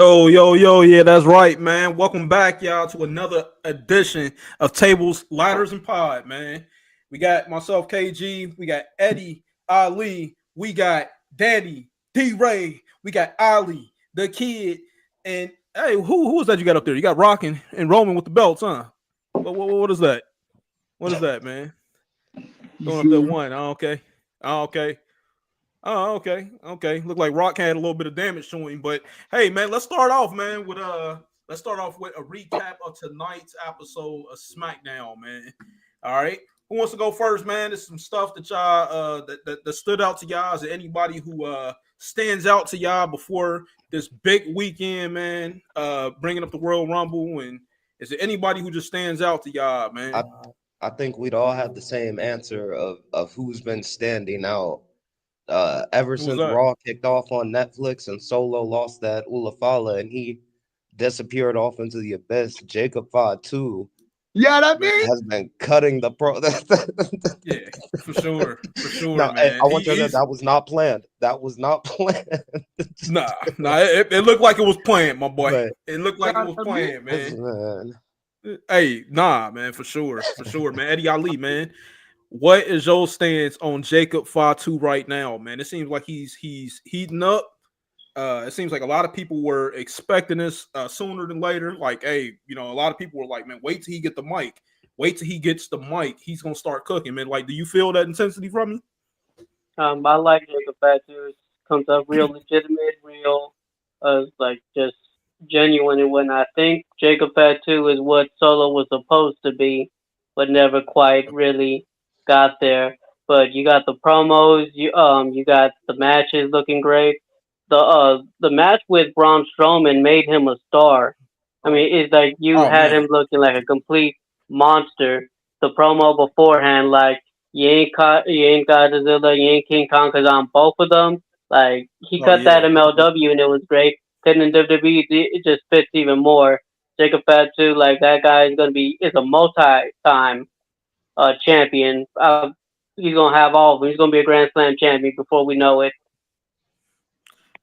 Yo, yeah, that's right, man. Welcome back, y'all, to another edition of Tables, Ladders, and Pod, man. We got myself, KG, we got Eddie, Ali, we got Danny, D Ray, we got Ali, the kid, and hey, who was that you got up there? You got Rockin' and Roman with the belts, huh? What is that? What is that, man? You Going up there see, one. Oh, okay. Oh, okay. Oh, okay. Okay. Look like Rock had a little bit of damage to him. But hey, man, let's start off with a recap of tonight's episode of Smackdown, man. All right. Who wants to go first, man? There's some stuff that y'all that stood out to y'all. Is there anybody who stands out to y'all before this big weekend, man? Bringing up the World Rumble, and is there anybody who just stands out to y'all, I man? I think we'd all have the same answer of who's been standing out. Ever Who was since that? Raw kicked off on Netflix and Solo lost that Ulafala and he disappeared off into the abyss, Jacob Fatu yeah, that Man, mean has been cutting the pro. yeah, for sure, No, hey, man. I He, want you to know he's that was not planned. That was not planned. Nah. It looked like it was planned, my boy. But It looked like it yeah, was that mean planned, man. man, Hey, nah, man, for sure, man. Eddie Ali, man. What is your stance on Jacob Fatu right now, man? It seems like he's heating up. It seems like a lot of people were expecting this sooner than later. Like, hey, a lot of people were like, man, wait till he get the mic. Wait till he gets the mic. He's gonna start cooking, man. Like, do you feel that intensity from him? I like Jacob Fatu. Comes up real legitimate, real, like just genuine and whatnot. I think Jacob Fatu is what Solo was supposed to be, but never quite really got there. But you got the promos, you got the matches looking great. The match with Braun Strowman made him a star. I mean, it's like you Oh had man, him looking like a complete monster. The promo beforehand, like you ain't Godzilla, you ain't King Kong, cause on both of them, like he oh cut that yeah, MLW and it was great. Cutting in WWE, it just fits even more. Jacob Fatu, like that guy is a multi-time champion. He's gonna have all of them. He's gonna be a Grand Slam champion before we know it.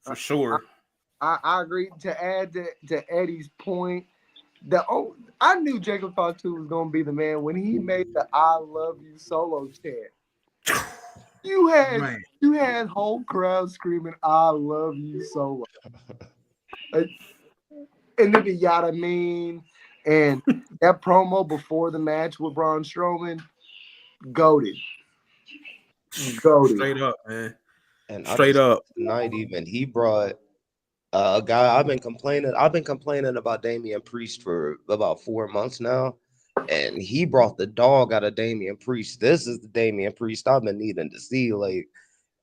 for I, sure. I agree. To add to Eddie's point, I knew Jacob Fatu was gonna be the man when he made the "I love you" solo chant. You had Man, you had whole crowd screaming "I love you" solo, Uh, and then the yada mean and that promo before the match with Braun Strowman, goaded, goaded. straight up, man. and I Straight just up. tonight even he brought a guy I've been complaining about Damian Priest for about 4 months now, and he brought the dog out of Damian Priest. This is the Damian Priest I've been needing to see. Like,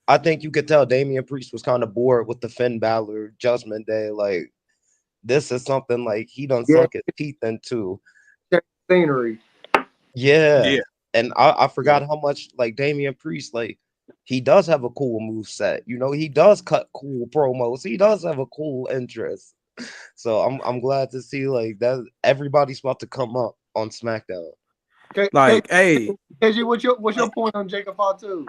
I think you could tell Damian Priest was kind of bored with the Finn Balor Judgment Day. Like, this is something like he done Yeah, sunk his teeth into. check the scenery. Yeah. Yeah. And I Yeah. forgot how much like Damian Priest, like he does have a cool move set. He does cut cool promos. He does have a cool interest. So I'm glad to see like that everybody's about to come up on SmackDown. Like, hey, KG, what's your point on Jacob Fatu?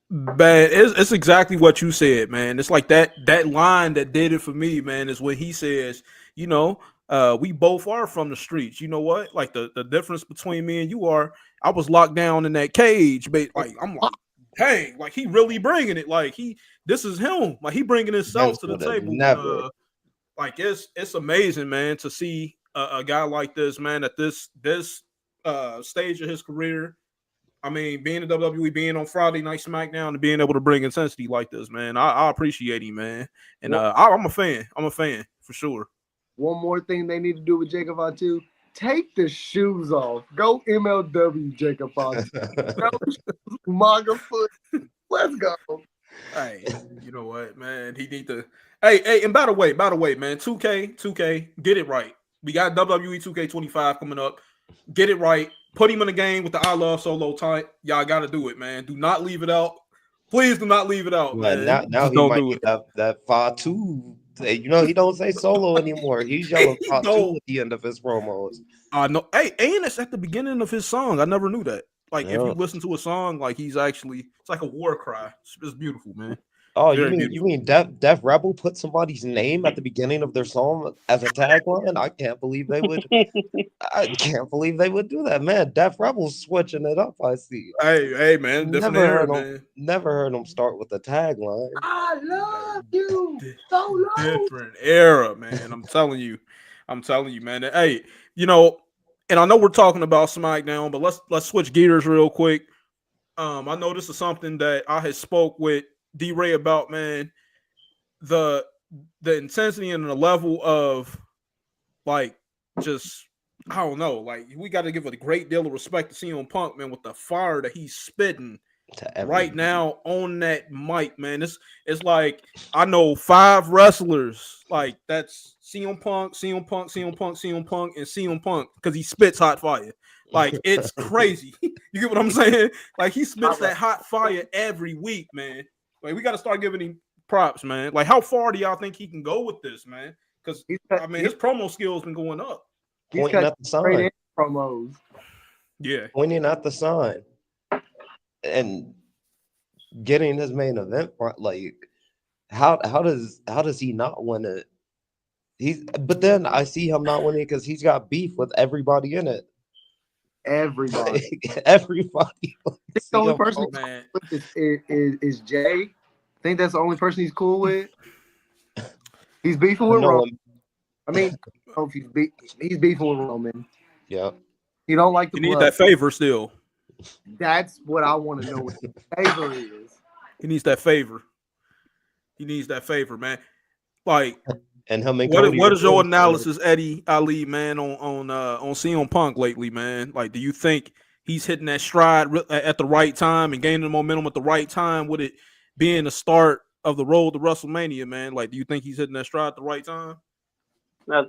man, it's exactly what you said, man. It's like that line that did it for me, man, is when he says, we both are from the streets. You know what? Like the difference between me and you are, I was locked down in that cage, but like I'm like, dang, like he really bringing it. Like this is him. Like he bringing himself Vince to the would have table, and never. like it's amazing, man, to see a guy like this, man, at this stage of his career. I mean, being in WWE, being on Friday Night SmackDown, and being able to bring intensity like this, man, I appreciate him, man. And One, I'm a fan. I'm a fan for sure. one more thing they need to do with Jacob Fatu: take the shoes off. Go MLW Jacob Fatu. No shoes, manga foot. Let's go. Hey, you know what, man? He need to. Hey, and by the way, man, 2K, get it right. We got WWE 2K25 coming up. Get it right. Put him in the game with the I Love Solo type. Y'all got to do it, man. Do not leave it out. Please do not leave it out, Well, man. now Just he don't might do get it. that Fatu. He don't say solo anymore. He's yelling Fatu No, at the end of his promos. I know. Hey, and it's at the beginning of his song. I never knew that. Like, if you Yeah. listen to a song, like he's actually, it's like a war cry. It's beautiful, man. Oh, Very you beautiful. mean Def Rebel put somebody's name at the beginning of their song as a tagline? I can't believe they would do that, man. Def Rebel's switching it up. I see. Hey, man, different era, man. Never heard them start with a tagline. I love you Di- solo. Different era, man. I'm telling you, man. Hey, you know, and I know we're talking about SmackDown, but let's switch gears real quick. I know this is something that I had spoke with D Ray about, man. The the intensity and the level of like just I don't know, like we got to give a great deal of respect to CM Punk, man, with the fire that he's spitting To right every now on that mic, man. It's like I know 5 wrestlers like that's CM Punk, CM Punk, CM Punk, CM Punk, and CM Punk because he spits hot fire. Like it's crazy. You get what I'm saying? Like he spits that hot fire every week, man. Like we got to start giving him props, man. Like how far do y'all think he can go with this, man? Because I mean his promo skills been going up. He's pointing cut at the great sign, promos. Yeah, pointing at the sign, and getting his main event. Like, how does he not win it? But then I see him not winning because he's got beef with everybody in it. Everybody. Everybody. I think the only CM person Punk. he's man. cool with is Jay. I think that's the only person he's cool with. He's beefing with No Roman. one. I mean, I don't know if he's beefing with Roman. Yeah. He don't like the He need blood. that favor still. That's what I want to know what the favor is. He needs that favor. He needs that favor, man. Like And him and Cody. what are is your close together. analysis, Eddie Ali, man, on CM Punk lately, man? Like, do you think he's hitting that stride at the right time and gaining the momentum at the right time? With it being the start of the road to WrestleMania, man? Like, do you think he's hitting that stride at the right time?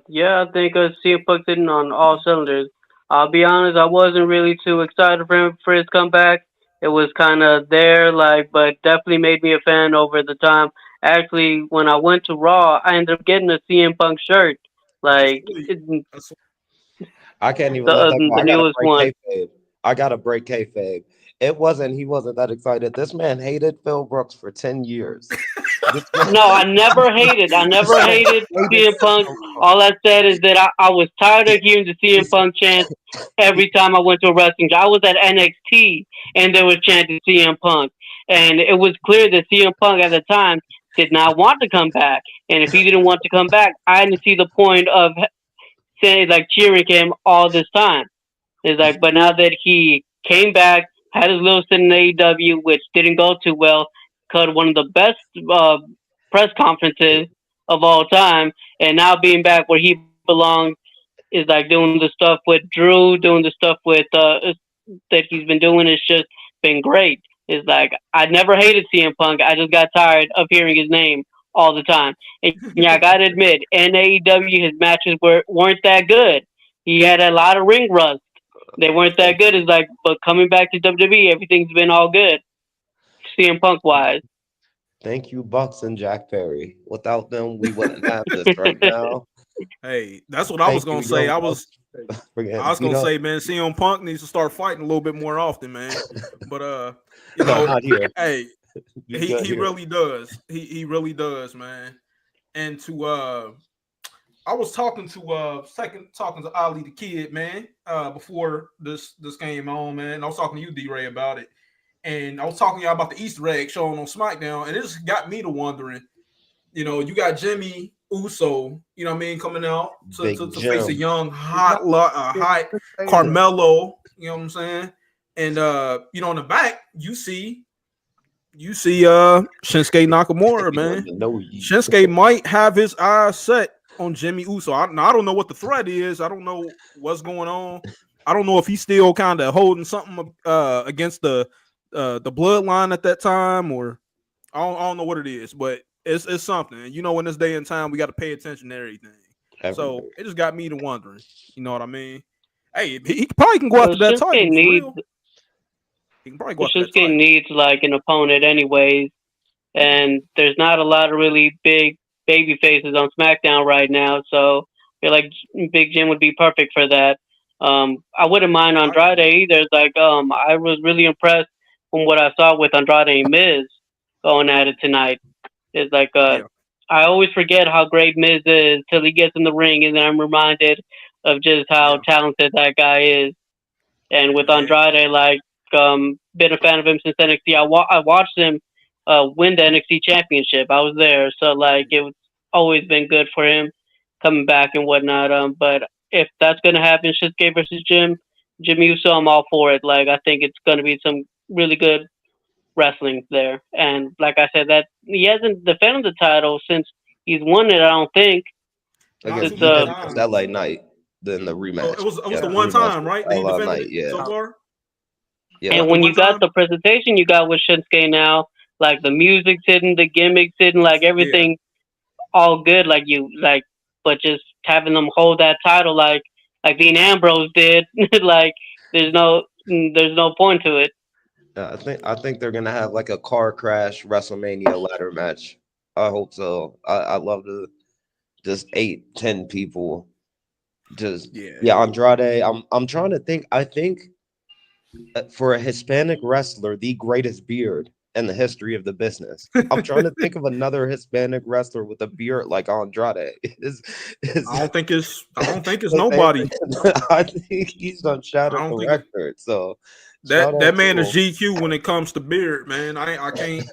Yeah, I think CM Punk's hitting on all cylinders. I'll be honest, I wasn't really too excited for him for his comeback. It was kind of there, like, but definitely made me a fan over the time. Actually, when I went to Raw, I ended up getting a CM Punk shirt, That's like sweet. it, That's I can't even let that go. the I gotta newest break one. kayfabe. He wasn't that excited. This man hated Phil Brooks for 10 years. This man, No, I never hated. I never hated CM Punk. All I said is that I was tired of hearing the CM Punk chant every time I went to a wrestling show. I was at NXT and there was chanting CM Punk. And it was clear that CM Punk at the time did not want to come back. And if he didn't want to come back, I didn't see the point of saying like cheering him all this time. It's like, but now that he came back, had his little stint in AEW, which didn't go too well, cut one of the best press conferences of all time, and now being back where he belongs is like doing the stuff with Drew, doing the stuff with that he's been doing. It's just been great. It's like I never hated CM Punk. I just got tired of hearing his name all the time. And yeah, I gotta admit, in AEW, his matches weren't that good. He had a lot of ring rust. They weren't that good. It's like, but coming back to WWE, everything's been all good. CM Punk wise. thank you, Bucks and Jack Perry. Without them, we wouldn't have this right now. hey, that's what I was Thank you, gonna say. Young Bucks, for I getting was beat gonna up. say, man, CM Punk needs to start fighting a little bit more often, man. But you No, know, not here. hey, You he good he here. really does. He really does, man. And to I was talking to talking to Ali the Kid, man, before this came on, man. I was talking to you, D Ray, about it. And I was talking to y'all about the Easter egg showing on SmackDown, and it just got me to wondering, you got Jimmy Uso, what I mean, coming out to, Big to, to face a Jim. young, hot Carmelo, you know what I'm saying? And in the back, you see Shinsuke Nakamura, You want man. to know you. Shinsuke might have his eyes set on Jimmy Uso. I don't know what the threat is. I don't know what's going on. I don't know if he's still kind of holding something against the bloodline at that time, or I don't know what it is, but it's something. And in this day and time, we got to pay attention to everything. So Everything. it just got me to wondering. You know what I mean? Hey, he probably can go Well, after that title for real. He can probably go after that Shinsuke title. needs like an opponent anyways, and there's not a lot of really big baby faces on SmackDown right now. So I feel like Big Jim would be perfect for that. I wouldn't mind I agree. Andrade either. It's like I was really impressed from what I saw with Andrade and Miz going at it tonight. It's like Yeah. I always forget how great Miz is till he gets in the ring, and then I'm reminded of just how Yeah. talented that guy is. And with Man. Andrade, like been a fan of him since NXT. I watched him win the NXT championship. I was there, so like it was always been good for him coming back and whatnot. But if that's gonna happen, Shinsuke versus Jim Uso, I'm all for it. Like I think it's gonna be some really good wrestling there. And like I said, that he hasn't defended the title since he's won it. I don't think Not Against too since many even against times. LA Knight, then the Oh, rematch. it was Yeah, the the one rematch time, with right? That he LA defended Knight. it Yeah, so far. yeah. And The when one you got time. the presentation you got with Shinsuke now, like the music's hitting, the gimmicks hitting, like Yeah. everything all good, like you like, but just having them hold that title like Dean Ambrose did, like there's no point to it. I think they're gonna have like a car crash WrestleMania ladder match. I hope so. I love to just 8, 10 people. Just Yeah. yeah, Andrade. I'm trying to think. I think for a Hispanic wrestler, the greatest beard in the history of the business. I'm trying to think of another Hispanic wrestler with a beard like Andrade. Is I don't think it's his name? nobody. I think he's done I shattered don't the think it, record. So shout that out to man is him. GQ when it comes to beard, man. I can't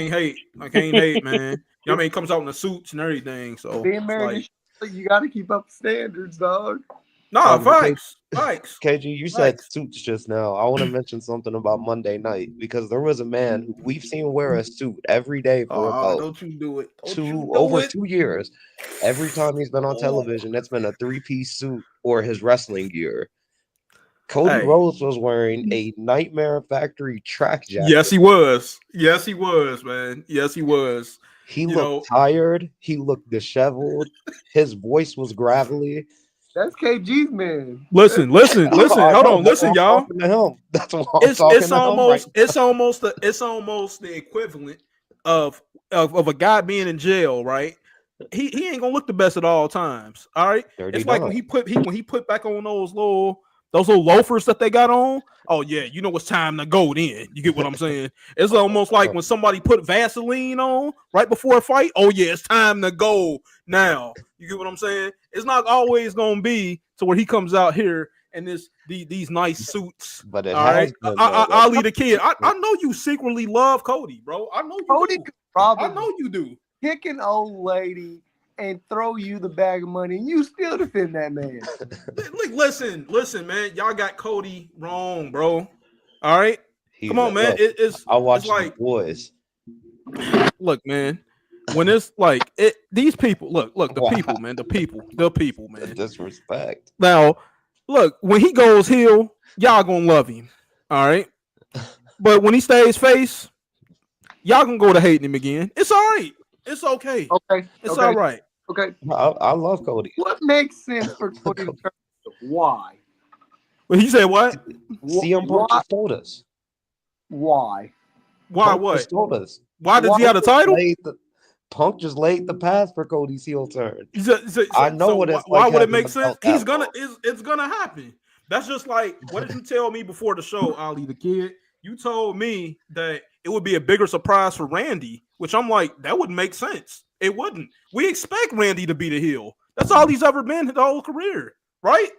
hate. I can't hate, man. You know what I mean? He comes out in the suits and everything. So Being it's married to like, Shirley, you got to keep up standards, dog. nah, K- facts. Facts. KG, you said Facts. suits just now. I want to mention something about Monday night because there was a man who we've seen wear a suit every day for Oh, about don't you do it. Don't you two do over it. 2 years. Every time he's been on Oh. television, it's been a 3-piece suit or his wrestling gear. Cody Hey. Rhodes was wearing a Nightmare Factory track Yes, jacket. he was. Yes, he was, man. Yes, he was. He You looked know, tired. He looked disheveled. His voice was gravelly. That's KG's man. listen. I Hold know. on, That's why listen, I'm y'all. talking to him. That's why I'm talking It's to him right almost it's almost the equivalent of of a guy being in jail, right? He ain't gonna look the best at all times. All right. Dirty It's like when Dom. he put back on those little loafers that they got on. Oh yeah, you know it's time to go then. You get what I'm saying? It's almost like when somebody put Vaseline on right before a fight. Oh yeah, it's time to go now. You get what I'm saying? It's not always gonna be to where he comes out here and these nice suits. But it All right. has been though. I'll lead a kid. I know you secretly love Cody, bro. I know you Cody do. could I probably know you do. kick an old lady and throw you the bag of money, and you still defend that man. Listen, man. Y'all got Cody wrong, bro. All right, He's come on, man. look. I It's watched the like, boys. look, man. When it's like these people, look, the Wow, people, man, the man. disrespect. Now, look, when he goes heel, y'all gonna love him, all right. But when he stays face, y'all gonna go to hating him again. It's all right. It's okay. Okay, It's all okay, right. okay. I love Cody. What makes sense for Cody to turn heel? Why? But he said what? CM Punk Why? just told us. Why? Why Punk what? just told us. Why does Why? he have a title? Punk just laid the path for Cody's heel turn. I know So what it's why like would it having make the sense? belt that long. It's gonna happen. That's just like what did you tell me before the show, Ali the kid? You told me that it would be a bigger surprise for Randy, which I'm like that wouldn't make sense. It wouldn't. We expect Randy to be the heel. That's all he's ever been his whole career, right?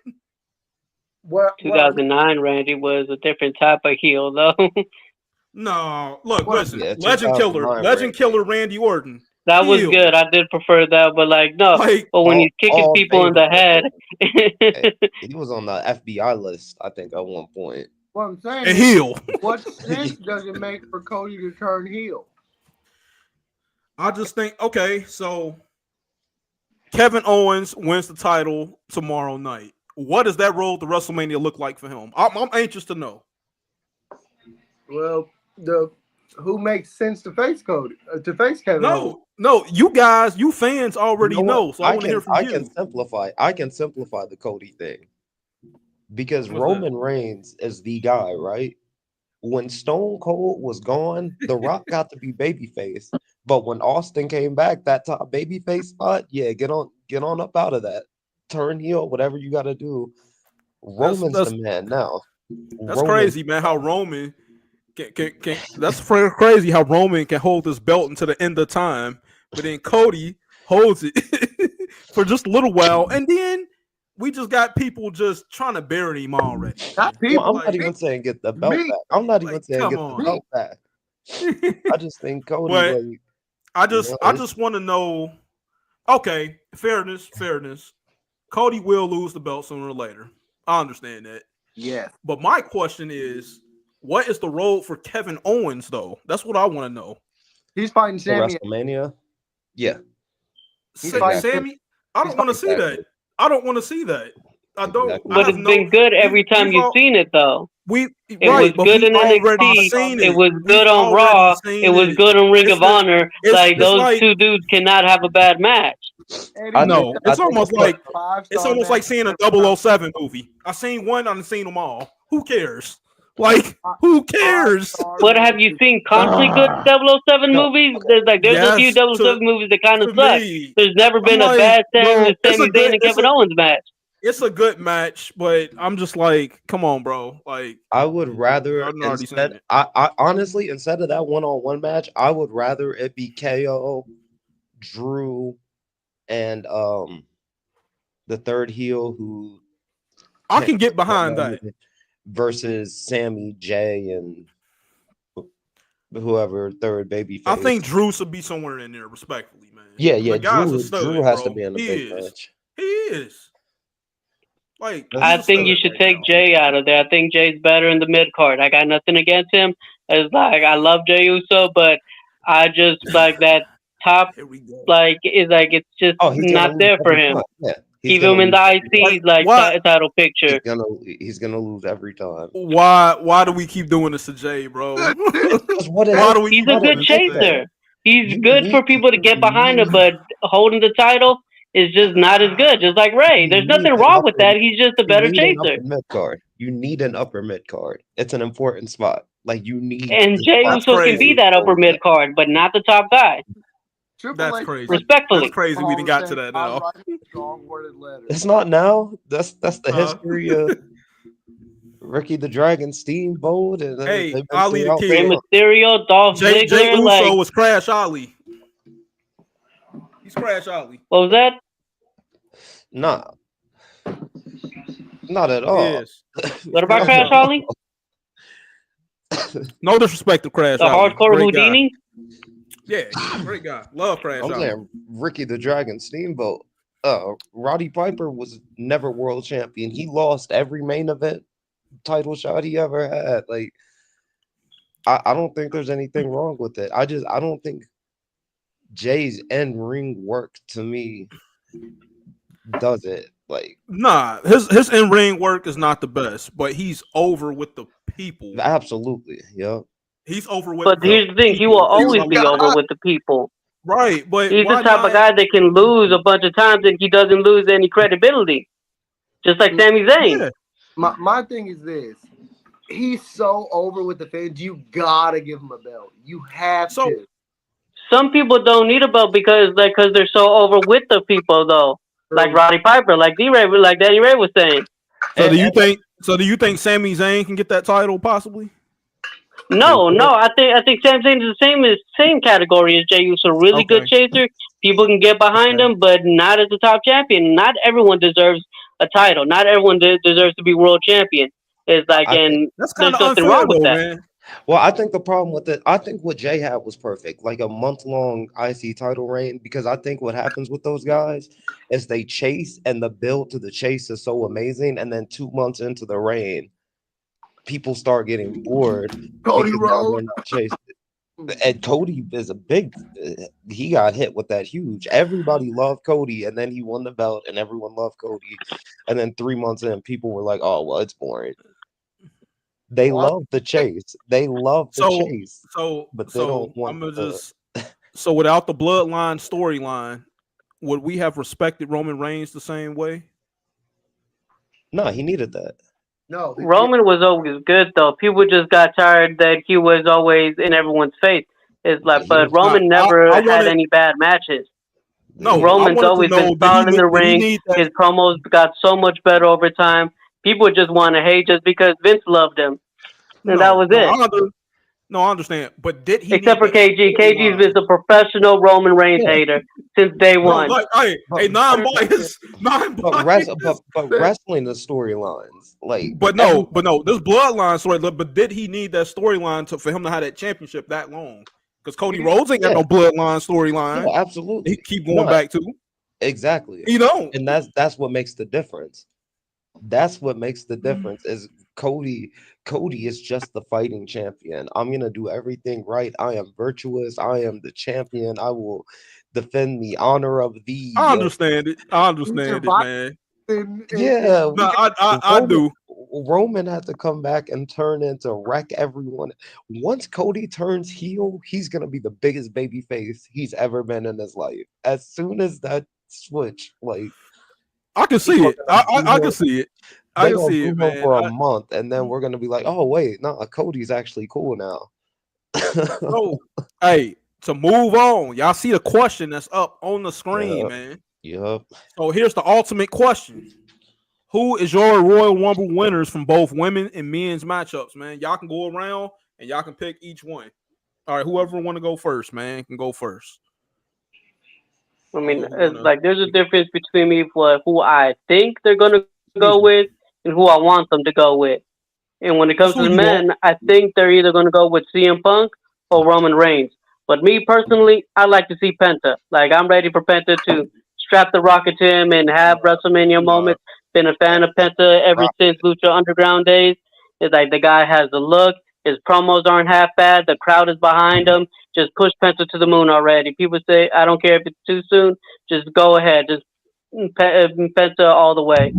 Well, 2009 Randy was a different type of heel though. No, look, well, listen, Yeah, 2009 Legend Randy. Killer Randy Orton, That was heel, good. I did prefer that, but like no. like But when he's kicking All people in favorite the head, Randy. He was on the FBI list, I think, at one point. what I'm saying a is, heel. what sense does it make for Cody to turn heel? I just think okay, so Kevin Owens wins the title tomorrow night. What does that road to WrestleMania look like for him? I'm anxious to know. Well, the who makes sense to face Cody to face Kevin Owens? No, you guys, you fans You already know what? know, so I want to hear from I can you. simplify. I can simplify the Cody thing because What's that? Roman Reigns is the guy, right? When Stone Cold was gone, The Rock got to be babyface. But when Austin came back, that top babyface spot, yeah, get on up out of that. Turn heel, whatever you got to do. That's Roman's the man now. that's Roman, crazy, man. How Roman That's crazy how Roman can hold this belt until the end of time, but then Cody holds it for just a little while, and then we just got people just trying to bury him already. Not Man. Well, I'm people. not even saying get the belt me. back. I'm not even Like, saying come get the on. belt back. I just think Cody, But like, I you just know, I it's- just want to know. Okay, fairness. Cody will lose the belt sooner or later. I understand that. Yes. But my question is, what is the road for Kevin Owens, though? That's what I want to know. He's fighting for Sammy. WrestleMania. Yeah, He's fighting Sammy, I he's don't want to see exactly. that. I don't want to see that. I don't. Exactly. I But have it's no. been good every time We've you've seen it, though. we It right, was but good we've in already NXT. seen It it. was We've good on already Raw. seen It was good on Ring of Honor. Like, It's those like two dudes cannot have a bad match. I Eddie. think no. I It's think almost it's like Five-star it's almost match. like seeing a 007 movie. I seen one. I've seen them all. Who cares? Like, who cares? Five-star What have you matches. seen? Constantly good Ah. 007 no. movies? Okay. There's a few Yes, 007 movies that kind of to suck. me. There's never I'm been a like, bad Sami it's a Zayn good. and Kevin Owens match. It's a good match, but I'm just like, come on, bro. Like, I would rather I've already seen instead. it. I honestly, instead of that one-on-one match, I would rather it be KO, Drew, and the third heel who I can get behind that. versus Sammy, Jay, and whoever third baby I face. think Drew should be somewhere in there, respectfully, man. Yeah, The guy's a Drew stud, has bro. to be in the He big is. match. He is. Like, That's- he's I a think you stud should right take now. Jay out of there. I think Jay's better in the mid card. I got nothing against him. It's like I love Jay Uso, but I just like that top Here we go. it's just Oh, he's gonna not lose there for every him. time. Yeah, he's Keep gonna him in the lose. IC title picture. He's gonna lose every time. Why do we keep doing this to Jay, bro? Because what Why do we He's keep a doing good this to Jay? chaser. He's You good for need- people to get behind him, but holding the title is just not as good. Just like Ray. You There's need nothing an wrong with upper- that. He's just a better you need an chaser. upper mid card. You need an upper mid card. It's an important spot. Like you need. And this Jay spot. Uso can be that upper mid card, but not the top guy. Triple That's H crazy. Respectfully. That's crazy. We done got to that I'll now. write a strong-worded letter. It's not now. That's the Uh-huh. history of Ricky the Dragon Steamboat and Hey, they've been Ali the throughout Kid. Rey Mysterio, Dolph Jay Ziggler, Uso like was Crash Ali. He's Crash Ali. what was that? Nah, not at all. Yes. What about Crash Crash Ali? No disrespect to Crash The Ali. hardcore Great guy. Houdini? Yeah, great guy. Love Crash I'm Ali. saying Ricky the Dragon Steamboat. Roddy Piper was never world champion. He lost every main event title shot he ever had. Like, I don't think there's anything wrong with it. I don't think Jay's end ring work to me does it. Like, Nah, his in ring work is not the best, but he's over with the people. absolutely, yeah. He's over with. But here's the thing, he will always be over with the people. Right, but He's the why type of not? guy that can lose a bunch of times and he doesn't lose any credibility. Just like Sami Zayn. Yeah. My thing is this. He's so over with the fans. You gotta give him a belt. You have So- to. Some people don't need a belt because they're so over with the people though. Like Roddy Piper, like D-Ray, like Danny Ray was saying. So do you think Sami Zayn can get that title possibly? No, I think Sami Zayn is the same category as Jey Uso. Really good chaser. People can get behind him, but not as a top champion. Not everyone deserves a title. Not everyone deserves to be world champion. It's like, and That's kind there's of nothing unfair wrong with though, that. man. Well, I think the problem with it, I think what Jay had was perfect, like a month-long IC title reign, because I think what happens with those guys is they chase and the build to the chase is so amazing, and then 2 months into the reign, people start getting bored. Cody because now they're Rhodes. not chasing. And Cody is he got hit with that huge. Everybody loved Cody, and then he won the belt, and everyone loved Cody. And then 3 months in, people were like, oh, well, it's boring. They love the chase. They love the chase. But they don't want I'm gonna so without the bloodline storyline, would we have respected Roman Reigns the same way? No, he needed that. No. Roman was always good though. People just got tired that he was always in everyone's face. It's like, but Roman never had any bad matches. No, Roman's always been solid in the ring. His promos got so much better over time. People just want to hate just because Vince loved him, and that was it. No, I understand. But did he Except need for that KG. KG's storyline? been a professional Roman Reigns Yeah, hater since day Bro, one. like, hey, but hey, non-bias, non-bias. but wrestling the storylines like But every no, this bloodline story. But did he need that storyline for him to have that championship that long? Because Cody Rhodes ain't got yeah no bloodline yeah storyline. He absolutely keep going no back to. exactly, You know, and that's what makes the difference. That's what makes the difference is Cody is just the fighting champion. I'm gonna do everything right. I am virtuous. I am the champion. I will defend the honor of I thee. understand it. I He understand it, survived man. Yeah, No, we I Roman do. Roman had to come back and turn into wreck everyone. Once Cody turns heel, he's gonna be the biggest baby face he's ever been in his life. As soon as that switch, like I can see people are it. gonna boo I can him. see it. I They can gonna see boo it, him man. for a month, and then we're gonna be like, oh wait, no, Cody's actually cool now. So, hey, to move on, y'all see the question that's up on the screen, Yep, man. yep. So here's the ultimate question: who is your Royal Rumble winners from both women and men's matchups, man? Y'all can go around and y'all can pick each one. All right, whoever want to go first, man, can go first. I I don't mean, know who it's wanna. like there's a difference between me for who I think they're gonna go Excuse me. with and who I want them to go with. And when it Just comes to who the you want. men, I think they're either gonna go with CM Punk or Roman Reigns. But me personally, I like to see Penta. Like I'm ready for Penta to strap the rocket to him and have WrestleMania Nah, moments. Been a fan of Penta ever Rock. since Lucha Underground days. It's like the guy has the look. His promos aren't half bad. The crowd is behind him. Just push Penta to the moon already. People say I don't care if it's too soon. Just go ahead. Just Penta all the way.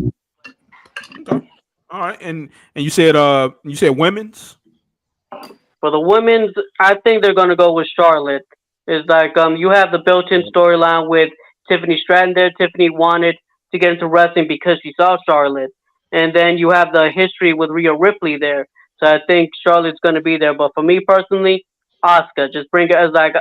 okay. All right, and you said women's. For the women's, I think they're going to go with Charlotte. It's like you have the built-in storyline with Tiffany Stratton there. Tiffany wanted to get into wrestling because she saw Charlotte, and then you have the history with Rhea Ripley there. So I think Charlotte's going to be there. But for me personally, Asuka, just bring it as like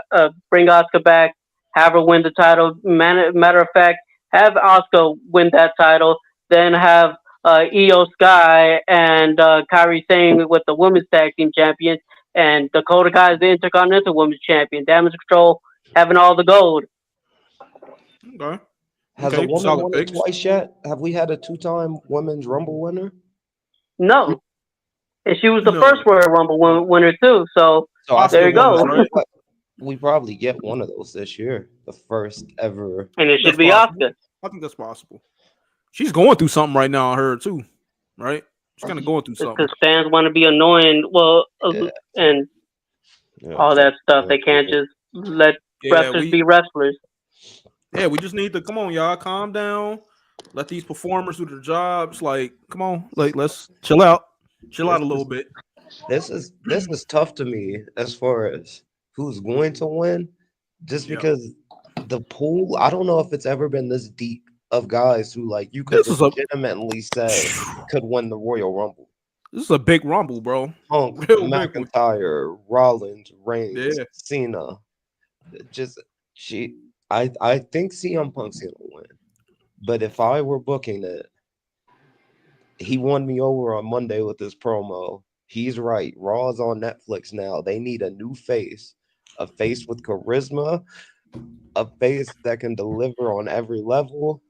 bring Asuka back, have her win the title. Matter of fact, have Asuka win that title, then have Io Sky and Kairi Sane with the women's tag team champions and Dakota Kai is the Intercontinental Women's Champion. Damage Control having all the gold. Okay, Has a okay, woman solid won it picks. twice yet? Have we had a two-time women's Rumble winner? No, and she was the No, first Royal Rumble winner too. So So I there Oscar you feel won go. this, right? like we probably get one of those this year. The first ever. And I it think should that's be possible. Oscar I think that's possible. She's going through something right now. I heard too, right? She's kind of going through something. because fans want to be annoying. Well, Yeah, and yeah. all Fans that stuff. going They through can't it. just let Yeah, wrestlers be wrestlers. we just need to come on, y'all, calm down. Let these performers do their jobs. Like, come on, like let's chill This out a little is bit. this is tough to me as far as who's going to win, just Yeah, because the pool. I don't know if it's ever been this deep of guys who like you could this is a legitimately say could win the Royal Rumble. this is a big rumble, bro. Punk, Real big one. McIntyre, Rollins, Reigns, Yeah, Cena. Just she. I think CM Punk's gonna win. But if I were booking it, he won me over on Monday with this promo. He's right. Raw's on Netflix now. They need a face with charisma, a face that can deliver on every level.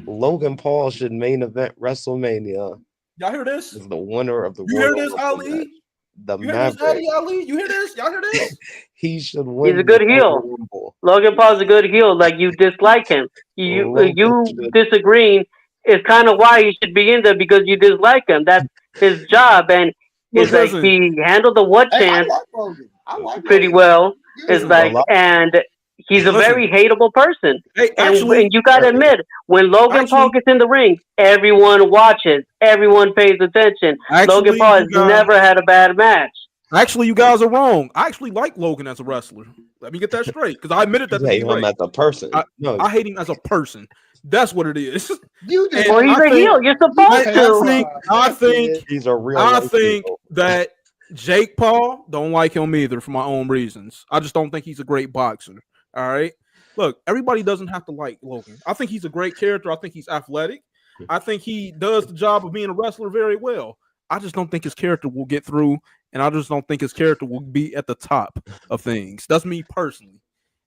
Logan Paul should main event WrestleMania y'all hear this? as the winner of the You hear Royal this, Rumble match. Ali? The You hear this, Maverick. Eddie Ali? You hear this? Y'all hear this? He should He's a win the good heel. Royal Rumble. Logan Paul's a good heel. Like you dislike him. Logan You should. disagreeing is kind of why he should be in there because you dislike him. That's his job, and Look, it's like listen, he handled the what Hey, I chance like Logan. I like pretty Logan. well. It's listen, A like, lot. and he's a listen. very hateable person. Hey, And you gotta Very. admit, when Logan Paul actually, gets in the ring, everyone watches, everyone pays attention. Logan actually, Paul has you guys. never had a bad match. Actually, you guys are wrong. I actually like Logan as a wrestler. Let me get that straight because I admitted that You to hate D him Ray. as a person. I, No, I hate him as a person. That's what it is. You just And Well, he's I a think heel. You're you supposed I to. think I That's think it. he's a real I life think hero. that Jake Paul don't like him either for my own reasons. I just don't think he's a great boxer. All right. Look, everybody doesn't have to like Logan. I think he's a great character. I think he's athletic. I think he does the job of being a wrestler very well. I just don't think his character will get through and I just don't think his character will be at the top of things. That's me personally.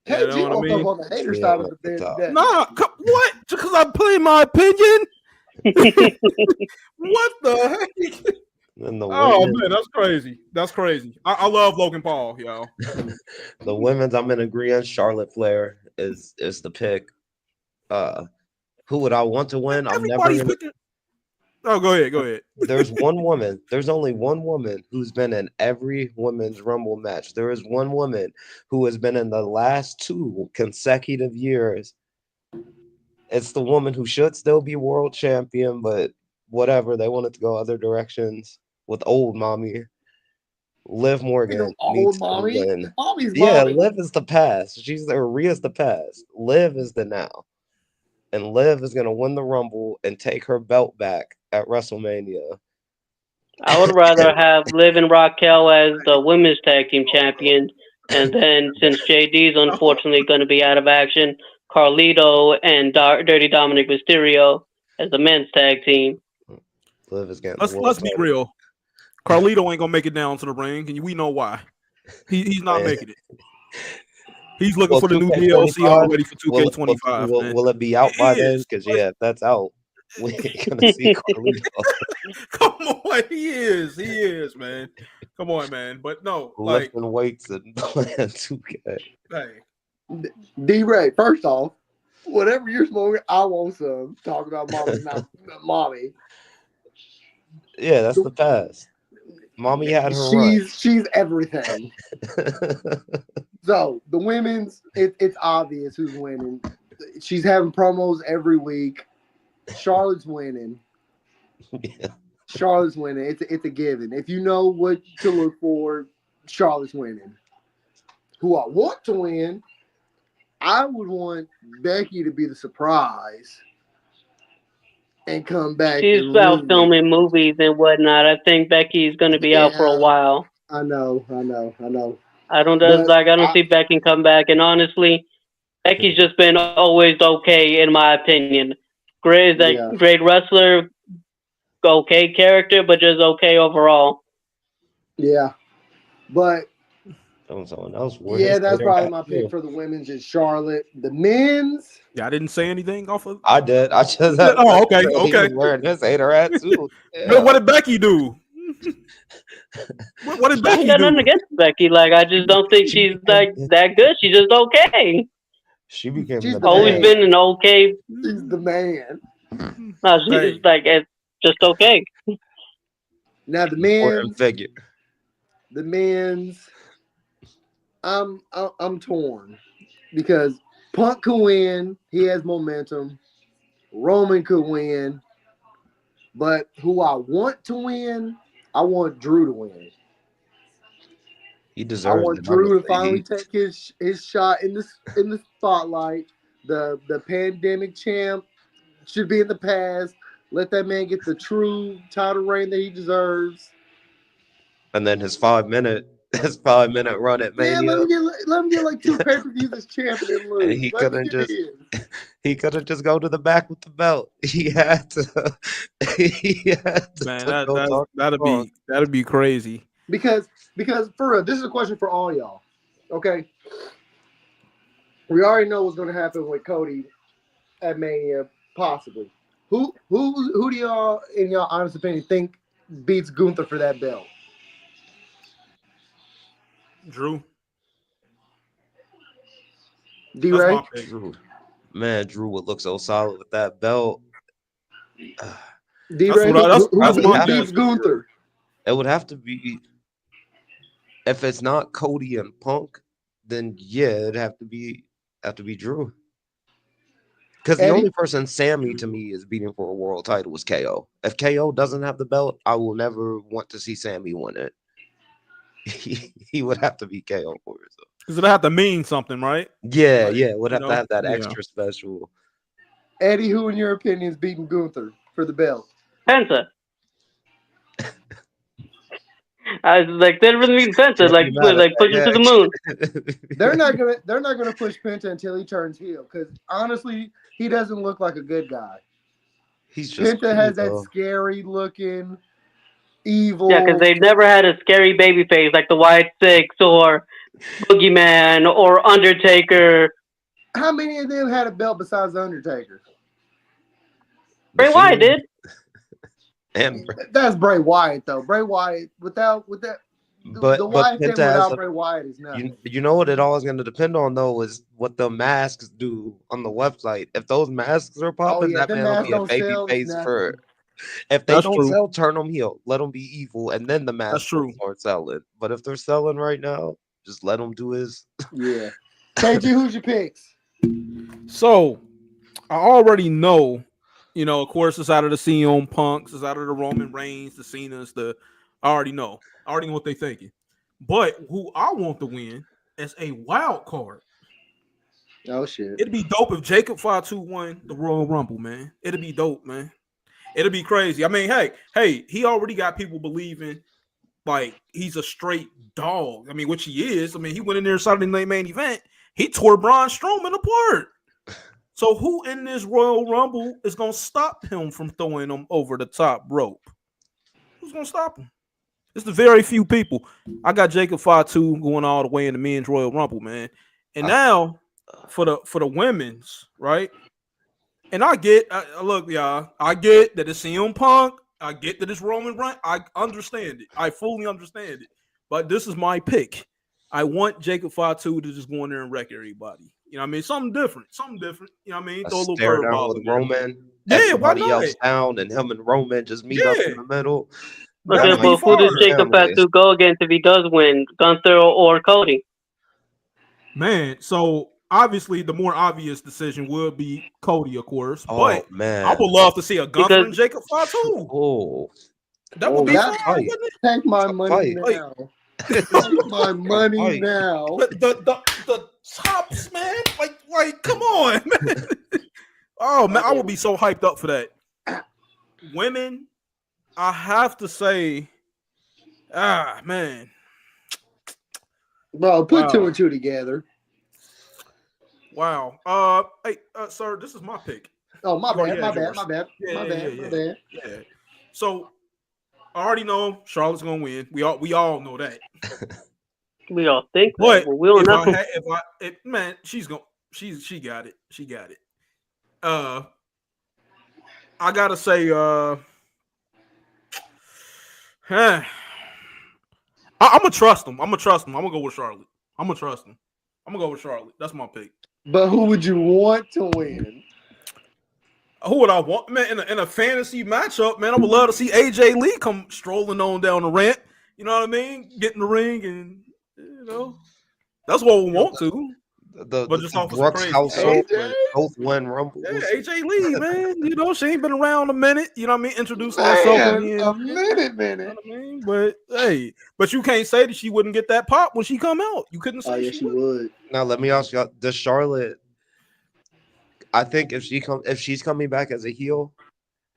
You KG know what I woke up mean? on the hater Yeah, side of the at the top. bed. Nah, what? Just because I'm putting my opinion? What the heck? And the Oh women, man, that's crazy. That's crazy. I love Logan Paul, yo. the women's, I'm in agreement. Charlotte Flair is the pick. Who would I want to win? I'm never Everybody's gonna. picking. Oh, go ahead. Go ahead. There's one woman. There's only one woman who's been in every women's Rumble match. There is one woman who has been in the last 2 consecutive years. It's the woman who should still be world champion, but whatever. They wanted to go other directions with old mommy. Liv Morgan Old needs to mommy. win. Mommy's Yeah, mommy. Liv is the past. Rhea's the past. Liv is the now. And Liv is gonna win the Rumble and take her belt back at WrestleMania. I would rather have Liv and Raquel as the women's tag team champions, and then since JD is unfortunately going to be out of action, Carlito and Dirty Dominic Mysterio as the men's tag team. Liv is getting the Let's world be title. real. Carlito ain't gonna make it down to the ring, and we know why. He's not Man. making it. He's looking Well, for the new 2K25, DLC already for 2K25. man. Will it be out by then? is. Because yeah, if that's out, we ain't gonna see Carlito Come on, he is, man. Come on, man. But no, like, lifting weights and playing 2K. hey, D-Ray, first off, whatever you're smoking, I want some. Talk about mommy's not mommy. Yeah, that's the past. Mommy had her run. She's everything. So the women's, it's obvious who's winning. She's having promos every week. Charlotte's winning. Yeah. Charlotte's winning. It's a given. If you know what to look for, Charlotte's winning. Who I want to win, I would want Becky to be the surprise and come back. She's and out win. filming movies and whatnot. I think Becky's going to be out for a while. I know. I don't But see Becky come back, and honestly, Becky's just been always okay in my opinion. Great wrestler, okay character, but just okay overall. Yeah, but Someone else. yeah, that's probably my pick for the women's is Charlotte. The men's, yeah, I didn't say anything off of. I did. I just. Oh, okay. He wearing this hater hat too. What did Becky do? What did I Becky ain't got do? nothing against Becky. Like, I just don't think she's like that good. She's just okay. She became She's the the Always man. been an okay. she's the man. No, she's Hey. like it's just okay. Now the important men's, figure. the men's, I'm torn because Punk could win. He has momentum. Roman could win, but who I want to win, I want Drew to win. He I deserves want it. Drew to honestly. finally take his shot in the spotlight. The pandemic champ should be in the past. Let that man get the true title reign that he deserves. And then his 5-minute run at Yeah, Mania. let him get like 2 pay-per-views as champion and lose. And he Let him couldn't get just- his. He could have just go to the back with the belt. He had to. He had to. Man, go talk to Punk. that'd be crazy. Because for real, this is a question for all y'all. Okay. We already know what's gonna happen with Cody at Mania, possibly. Who do y'all, in y'all honest opinion, think beats Gunther for that belt? Drew. D That's Ray? my pick. Drew. Man, Drew would look so solid with that belt. D That's Ray, what I- who that's my beats pick. Gunther? It would have to be. If it's not Cody and Punk, then yeah, it'd have to be Drew. Because the Eddie? only person Sammy to me is beating for a world title was KO. If KO doesn't have the belt, I will never want to see Sammy win it. He would have to be KO for it. So. Because it'll have to mean something, right? Yeah, Like, yeah, would have you to know? have that Yeah. extra special. Eddie, who in your opinion is beating Gunther for the belt? Penta. I was like, that really means Penta. Like, push him to the moon. They're not gonna push Penta until he turns heel. Because honestly, he doesn't look like a good guy. He's just Penta has that though. scary looking. evil. Yeah, because they've never had a scary baby face like the White Six or Boogeyman or Undertaker. How many of them had a belt besides the Undertaker? The Bray Wyatt Fiend did. and That's Bray Wyatt though. Bray Wyatt with that the but Wyatt Penta family has without Bray Wyatt is nothing. you know what it all is going to depend on though is what the masks do on the website. If those masks are Oh popping, yeah, if that them man will masks be a don't baby sell, it's face for. nothing. If they That's don't true. sell, turn them heel. Let them be evil, and then the That's masks true. will start selling. But if they're selling right now, just let him do his. Yeah. KG, who's your picks? So I already know, of course, it's out of the CM Punks, it's out of the Roman Reigns, the Cena's, I already know. I already know what they're thinking. But who I want to win is a wild card. Oh shit. It'd be dope if Jacob Fatu won the Royal Rumble, man. It'd be dope, man. It'd be crazy. I mean, hey, he already got people believing like he's a straight dog. I mean, which he is. I mean, he went in there Saturday Night Main Event. He tore Braun Strowman apart. So who in this Royal Rumble is going to stop him from throwing him over the top rope? Who's going to stop him? It's the very few people. I got Jacob Fatu going all the way in the men's Royal Rumble, man. And now for the women's, right? And I get, look, y'all, I get that it's CM Punk. I get that it's Roman Reigns. I understand it. I fully understand it. But this is my pick. I want Jacob Fatu to just go in there and wreck everybody. You know what I mean? Something different. You know what I mean? A Throw a little stare down curveball with in there. Roman. Yeah, why Everybody not? else down, and him and Roman just meet up in the middle. That Okay, would be but who does fire. Jacob Fatu go against if he does win? Gunther or Cody? Man, so obviously the more obvious decision would be Cody, of course. Oh But I man! would love to see a Gunther Because and Jacob Fatu. Oh, That would be that fire, fight. wouldn't it? take my It's a money fight. now. Take my money Fight. now. The tops, man. Like, come on, man. Oh man, I would be so hyped up for that. Women, I have to say, man. Bro, put Wow. 2 and 2 together. Wow. Hey, sir, this is my pick. Oh, my You already bad, had my bad, yours. my bad, my bad. Yeah. So I already know Charlotte's gonna win. We all know that. we all think But that, but we don't know. man, she got it. She got it. I gotta say, I'm gonna trust him. I'm gonna go with Charlotte. I'm gonna trust him. I'm gonna go with Charlotte. That's my pick. But who would you want to win? Who would I want, man? In a fantasy matchup, man, I would love to see AJ Lee come strolling on down the ramp. You know what I mean? Get in the ring, and that's what we want to. The But just off of some Brooks crazy household AJ? both win rumbles. Yeah, AJ Lee, man. She ain't been around a minute. You know what I mean? Introducing herself Man, again. a minute. You know what I mean? But hey, but you can't say that she wouldn't get that pop when she come out. You couldn't say Oh yeah, she would. Now let me ask you: does Charlotte? I think if she's coming back as a heel,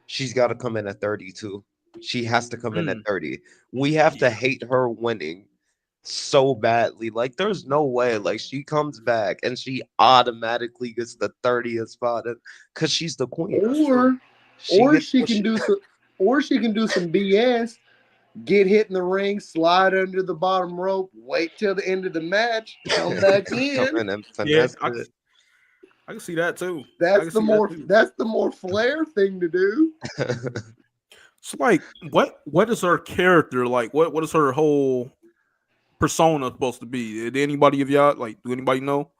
she's got to come in at 32. She has to come in at 30. We have to hate her winning so badly. Like, there's no way. Like, she comes back and she automatically gets the 30th spot because she's the queen. Or she can do some BS. Get hit in the ring, slide under the bottom rope, wait till the end of the match, come back in. Come in and Yeah, finesse it. I can see that too. That's the more flair thing to do. So, like, what is her character like? What is her whole persona supposed to be? Did anybody of y'all do anybody know?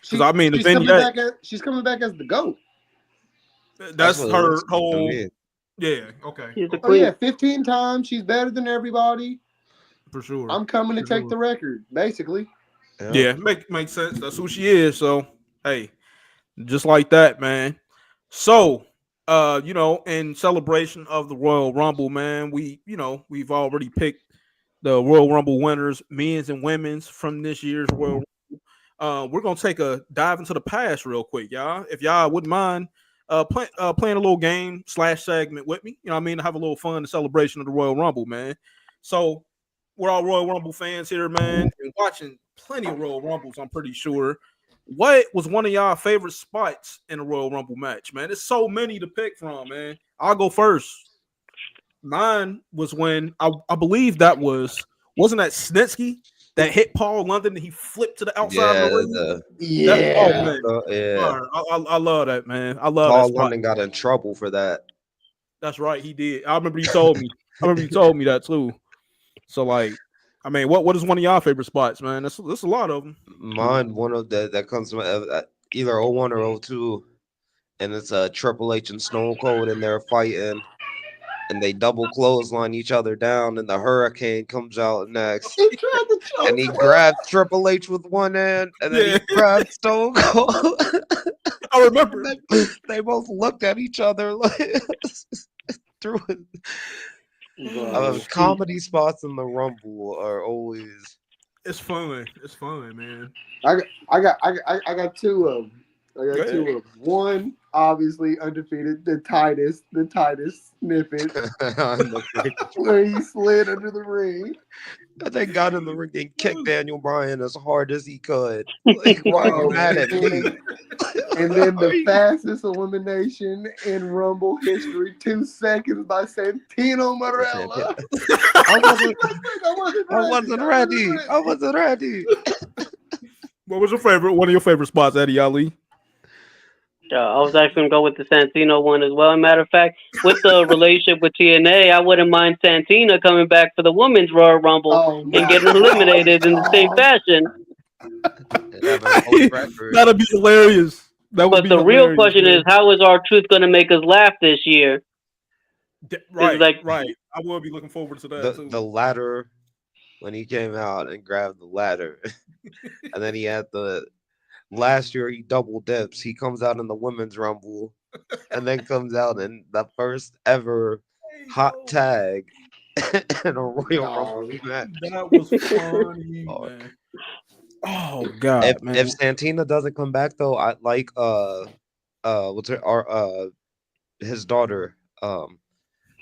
Because I mean, she's coming back as the GOAT. That's what it her looks like to whole. me. Yeah. Okay. She's the Oh queen. yeah, 15 times. She's better than everybody. For sure. I'm coming to take the record, basically. Yeah, makes sense. That's who she is. So hey, just like that, man. So in celebration of the Royal Rumble, man, we've already picked the Royal Rumble winners, men's and women's, from this year's Royal Rumble. We're gonna take a dive into the past real quick, y'all. If y'all wouldn't mind playing a little game / segment with me, you know what I mean, to have a little fun in celebration of the Royal Rumble, man. So we're all Royal Rumble fans here, man, and watching plenty of Royal Rumbles, I'm pretty sure. What was one of y'all favorite spots in a Royal Rumble match, man? There's so many to pick from, man. I'll go first. Mine was when I believe wasn't that Snitsky that hit Paul London and he flipped to the outside of Yeah, the ring. Oh Yeah. man, yeah. I love that, man. I love that Paul spot. London got in trouble for that. That's right, he did. I remember you told me. I remember you told me that too. So like, I mean, what is one of y'all favorite spots, man? That's a lot of them. Mine, one of that comes from either '01 or '02, and it's Triple H and Stone Cold, and they're fighting, and they double clothesline each other down, and the Hurricane comes out next, He tried to and choke he him. grabs Triple H with one hand, and then he Yeah, grabs Stone Cold. I remember. They both looked at each other like through it. Bro. Comedy spots in the Rumble are always. It's fun. It's fun, man. I got two of them. I Go got two ahead. of them. One, obviously undefeated, the Titus snippet I'm afraid. where he slid under the ring. They got in the ring and kicked Daniel Bryan as hard as he could. Like, why are you Bro, mad at me? and then the fastest elimination in Rumble history, 2 seconds by Santino Marella. I wasn't, I wasn't I wasn't ready. I wasn't ready. What was your favorite? One of your favorite spots, Eddie Ali? I was actually going to go with the Santino one as well. Matter of fact, with the relationship with TNA, I wouldn't mind Santina coming back for the Women's Royal Rumble Oh and my getting eliminated in the same God. fashion. And having both records. That'd be hilarious. That would But be the real hilarious, question man. is, how is our truth going to make us laugh this year? Right, like- right. I will be looking forward to that too. The ladder when he came out and grabbed the ladder, and then he had the last year he double dips. He comes out in the Women's Rumble, and then comes out in the first ever hot tag in a Royal Rumble match. That was funny, man. Oh God, man. If Santina doesn't come back though, I like what's her his daughter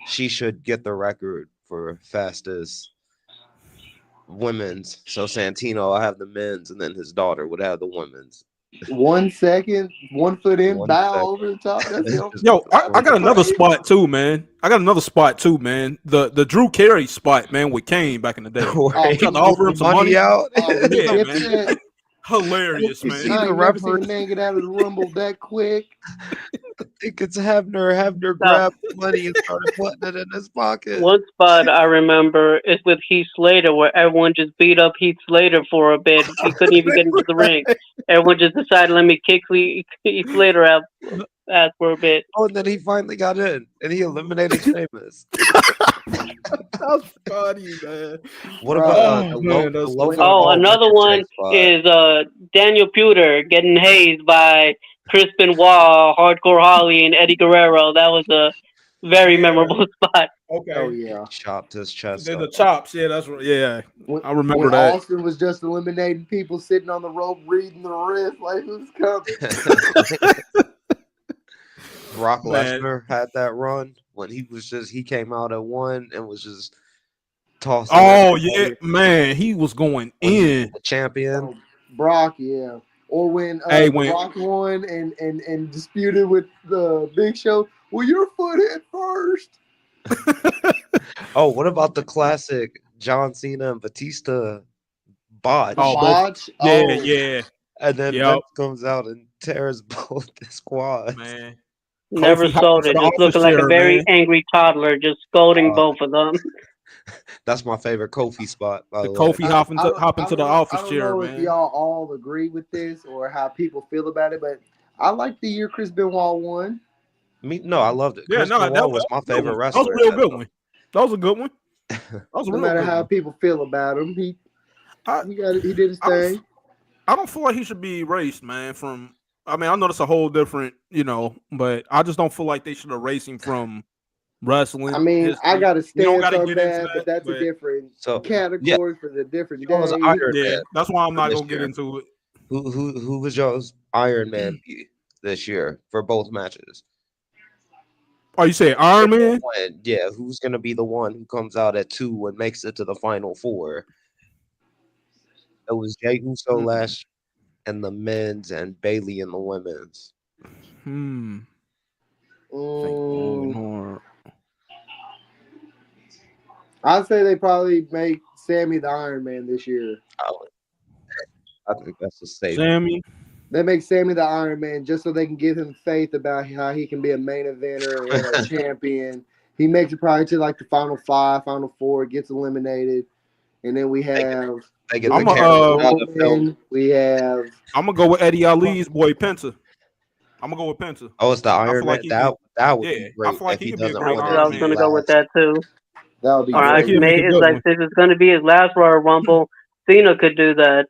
she should get the record for fastest women's. So Santino will have the men's, and then his daughter would have the women's. 1 second, 1 foot in, 1 bow second. over the top. That's it. Yo, I got another spot too, man. The Drew Carey spot, man, with Kane back in the day. Where he tried to offer him some money. out. Yeah, If man. that- Hilarious, You man. see I the ain't never seen a referee? man get out of the Rumble that quick. I think it's Hebner grabbed the money and started putting it in his pocket. One spot I remember is with Heath Slater, where everyone just beat up Heath Slater for a bit. He couldn't even get into the ring. Everyone just decided, let me kick Heath Slater out for a bit. Oh, and then he finally got in, and he eliminated Sheamus. That's funny, man. What about Oh, man, that's Logan funny. Oh, Paul another Ricochet one spot? is Daniel Pewter getting hazed by Chris Benoit, Hardcore Holly, and Eddie Guerrero. That was a very memorable spot. Okay. Oh yeah. Chopped his chest Then the up. chops, yeah, that's right. Yeah, When, I remember when that. Austin was just eliminating people sitting on the rope, reading the wrist like who's coming. Brock Man. Lesnar had that run when he came out at 1 and was just tossing. Oh yeah, everybody man, he was going when he was in. the champion. Oh, Brock, yeah. Or when Brock won and disputed with the Big Show. Well, your foot hit first. Oh, what about the classic John Cena and Batista botch? The Oh, botch. Yeah, Oh, yeah, And then Yep. Vince comes out and tears both the squads. man. Never Kofi hopped sold into it. the Just office looking like a chair, very man. angry toddler, just scolding both of them. That's my favorite Kofi spot, by The the way. Kofi hop into the office I don't chair, know if man. y'all all agree with this or how people feel about it, but I like the year Chris Benoit won. No, I loved it. Yeah, Chris no, Benoit was that my was a good favorite one. That was a wrestler. real good one. That was a good one. That was a No real matter good how one. people feel about him, he I- did his I don't- thing. I don't feel like he should be erased, man. I mean, I know that's a whole different, but I just don't feel like they should erase him from wrestling. I mean, I history. got to We don't stand gotta on get into that, but that's a different So, category for the different Who was day. Iron Yeah, Man that's why I'm not this gonna get year? into it. Who was y'all's Iron Man this year for both matches? Oh, you say Iron Man? Yeah, who's gonna be the one who comes out at 2 and makes it to the final 4? It was Jey Uso last in the men's and Bailey in the women's. Think long and hard. I'd say they probably make Sammy the Iron Man this year. I think that's a safe. Sammy. They make Sammy the Iron Man just so they can give him faith about how he can be a main eventer and a champion. He makes it probably to like the final five, final four, gets eliminated, and then we have They get the I'm a character out of film. Roman. We have I'm gonna go with Eddie Ali's boy Penta. I'm gonna go with Penta. Oh, it's the I Iron feel Man. like he could. That would Yeah, be I great feel like if he he could be a doesn't great win I it Iron was in Man. gonna his go with last. that too. that would be Or I feel like great. he'll make a it's good like one. since it's gonna be his last Royal Rumble, Cena could do that.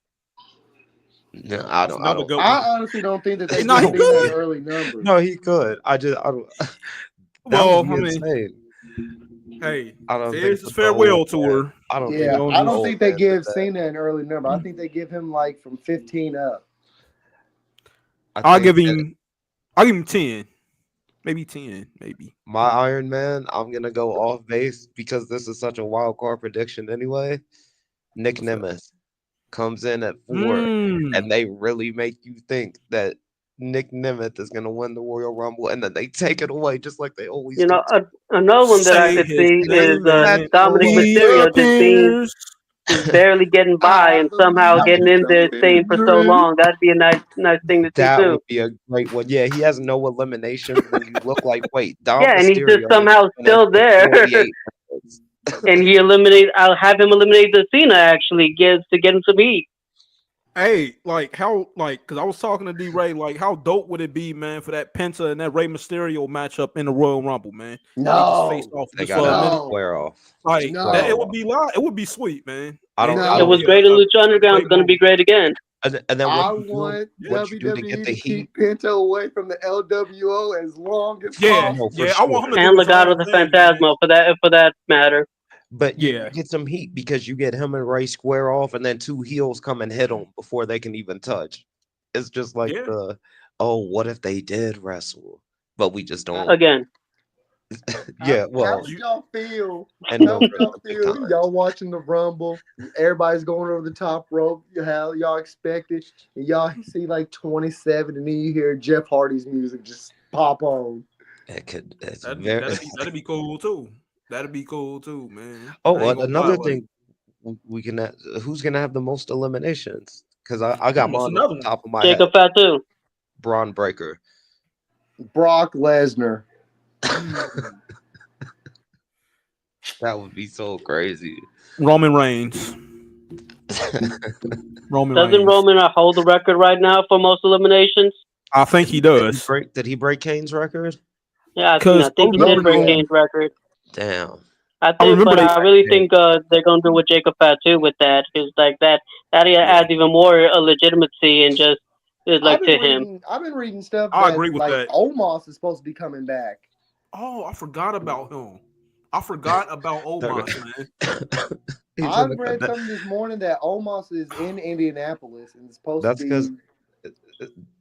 No, That's I another don't. good one. I honestly don't think that Hey, they nah, give he No, Cena an could. early number. no, he could. I don't. That would Well, be I mean, insane. hey, I don't think there's his that the old farewell man. tour. I don't You think Yeah, know, that I the don't just old think they man did give that. Cena an early number. I think they give him like from 15 up. I I'll think give him. I'll give him 10, maybe 10, maybe. my Iron Man. I'm gonna go off base because this is such a wild card prediction anyway. Nick What's that? Nemeth comes in at 4, Mm. and they really make you think that Nick Nemeth is gonna win the Royal Rumble, and then they take it away just like they always You do. know, another one that I Say could his see is name and Dominic Away. he Mysterio appears. just barely getting by I and somehow That believe would getting be in so there in a staying for so dream. long. That'd be a nice thing to see that too. would be a great one. Yeah, he has no eliminations, and then you look like, wait, Dom Yeah, and he's just Mysterio is somehow coming in still for there. 48 minutes. And he eliminate. I'll have him eliminate the Cena actually gives to get him some heat. Hey, like how, like, because I was talking to D Ray, like, how dope would it be, man, for that Penta and that Rey Mysterio matchup in the Royal Rumble, man? They just faced No, off They just for gotta a have minute. no, square off. Like that, Square it no, would off. be live. It would be sweet, man. I don't. That I It would don't. was be no. great in a Lucha Underground. great It's going to be moment. great again. And then I Yeah, want what you do to get WWE the to heat? keep Penta away from the LWO as long as yeah, No, for possible. yeah. I want sure. him to And do his Legado own the thing, man. Phantasmo for that matter. But you Yeah, get some heat because you get him and Ray square off, and then two heels come and hit him before they can even touch. It's just like yeah. oh, what if they did wrestle? But we just How, don't. Again, Yeah, how well, would You, y'all feel? and How those would are y'all the big feel? times. Y'all watching the Rumble, everybody's going over the top rope. How y'all expect it, and y'all see like 27, and then you hear Jeff Hardy's music just pop on. It's that'd be very. that'd be cool too. That'd be cool too, man. I Oh, ain't gonna lie. another Like, thing we can. Who's gonna have the most eliminations? Because I got what's mine off another the one? top of my head. Jacob Fatu. Braun Breaker. Brock Lesnar. Mm. That would be so crazy. Roman Reigns. Roman Doesn't Reigns. Roman hold the record right now for most eliminations? I think he does. Did he break Kane's record? Yeah, Because I think he did Oh break yeah, Kane's record. Damn. I remember But they. I really Yeah. think they're gonna do with Jacob Fatu with that because like that Yeah, adds even more legitimacy and just is like to him. I've been reading stuff I that agree with like that. Omos is supposed to be coming back. Oh, I forgot about him. I forgot about They're- Omos, man. He's in I've the. read something this morning that Omos is in Indianapolis and it's supposed to That's because be.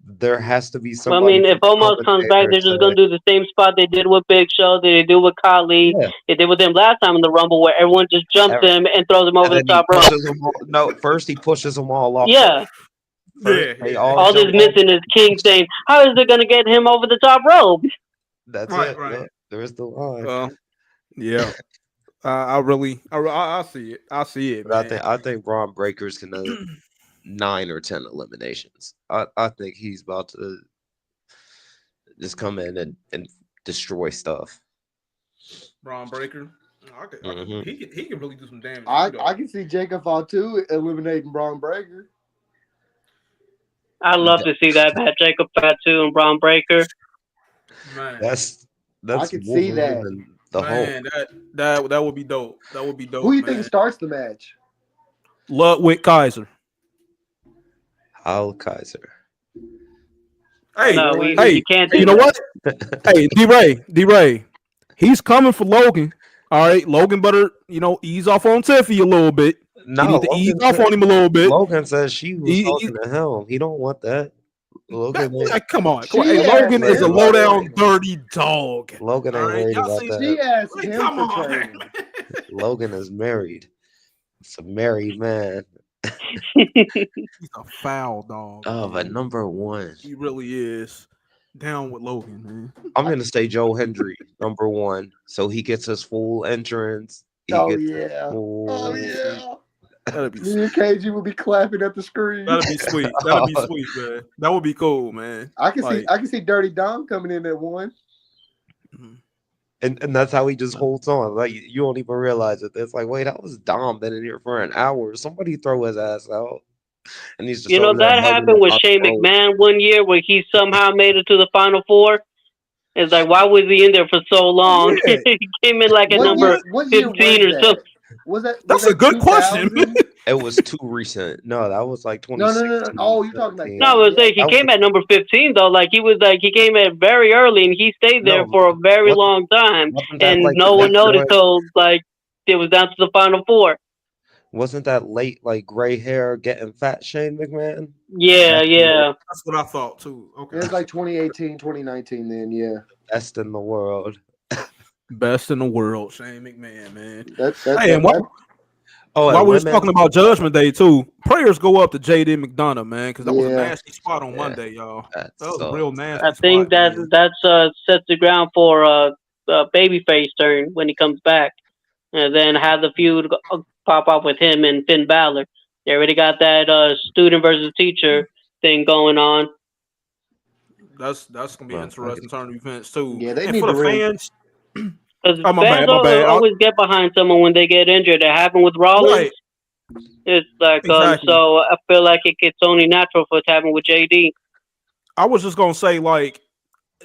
there has to be Well, I somebody mean, if from the Omos comes back, commentator they're just gonna say, do the same spot they did with Big Show, they did with Khali, yeah, they did with him last time in the Rumble, where everyone just jumps er- him and throws him and over the then he top rope. pushes them all. No, first he pushes them all off Yeah, first. First Yeah, they yeah. all all jump that's off. missing is King saying, "How is it gonna get him over the top rope?" That's Right, it. right. Yep, there's the line. Yeah. I really, I see it. I see it, But man. I think Braun Breaker's gonna 9 or 10 eliminations. I think he's about to just come in and destroy stuff. Braun Breaker. Hmm He can really do some damage I too, though. can see Jacob Fatu eliminating Braun Breaker. I love to see that match, Jacob Fatu and Braun Breaker. Man, That's I that's could see Wolverine that. and the Hulk. man, that would be dope. That would be Who dope, you think man. starts the match? Ludwig Kaiser. Hal Kaiser. Hey, No, Well, hey, you can't you do know that. what? Hey, D Ray, he's coming for Logan. All right, Logan better, ease off on Tiffy a little bit. He No, need to ease off on him a little bit. Logan says she was He, talking to him. He don't want that. Logan ain't like, come on. she Hey, asked Logan is worried a him about low for that. down, training. dirty dog. Logan All ain't right, worried y'all about seen? that. She asked Like, him come for on, man. training. Logan is married. It's a married man. He's a foul dog. Oh, but Man. number one. He really is. Down with Logan, man. I'm gonna say Joe Hendry, number one. So he gets his full entrance. He Oh gets yeah. Oh yeah. That'd be Me and KG would be clapping at the screen. that'd be sweet. That'd be sweet, man. That would be cool, man. I can Like, see Dirty Dom coming in at one. and that's how he just holds on. Like you don't even realize it. It's like, wait, that was Dom been in here for an hour. Somebody throw his ass out. And he's just You know, over there that hugging happened the with top Shane rope. McMahon one year where he somehow made it to the Final Four. It's like, why was he in there for so long? yeah, He came in like at number What year 15 or was something. that? Was that's that a good question. 2000? It was too recent. No, that was like No. 2016. Oh, you're talking about 17. No, I was yeah. saying he That was came at number 15 though. Like he came at very early and he stayed there no, for a very wasn't long time, wasn't that and like no one late noticed joint? till like it was down to the Final Four. Wasn't that late like gray hair getting fat Shane McMahon? Yeah, Best yeah. That's what I thought too. It Okay, was like 2018, 2019 then, yeah. best in the world. best in the world, Shane McMahon, man. That Hey, and Oh, while and we was women. talking about Judgment Day too, prayers go up to JD McDonough, man, because that was a Yeah. nasty spot on Yeah, Monday, y'all. that That was a real sucks. nasty I think spot, man. that's sets the ground for babyface turn when he comes back, and then have the feud pop up with him and Finn Balor. They already got that student versus teacher thing going on. That's gonna be an Well, I interesting get turn of events too. Yeah, they And need for to the ring. fans, Because oh my fans bad, my bad. always get behind someone when they get injured. It happened with Rollins. Right, It's like exactly. so I feel like it's only natural for it to happen with JD. I was just gonna say, like,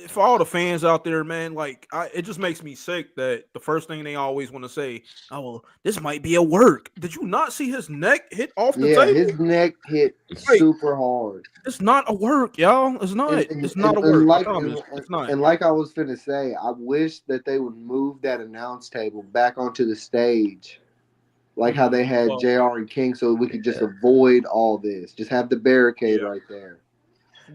for all the fans out there, man, like, it just makes me sick that the first thing they always want to say, oh, well, this might be a work. Did you not see his neck hit off the Yeah, table? his neck hit Like, super hard. it's not a work, y'all. It's not. It's not a work. I promise. It's not. And like I was finna say, I wish that they would move that announce table back onto the stage, like how they had Well, JR and King, so we could just avoid all this. Just have the barricade Yeah. right there,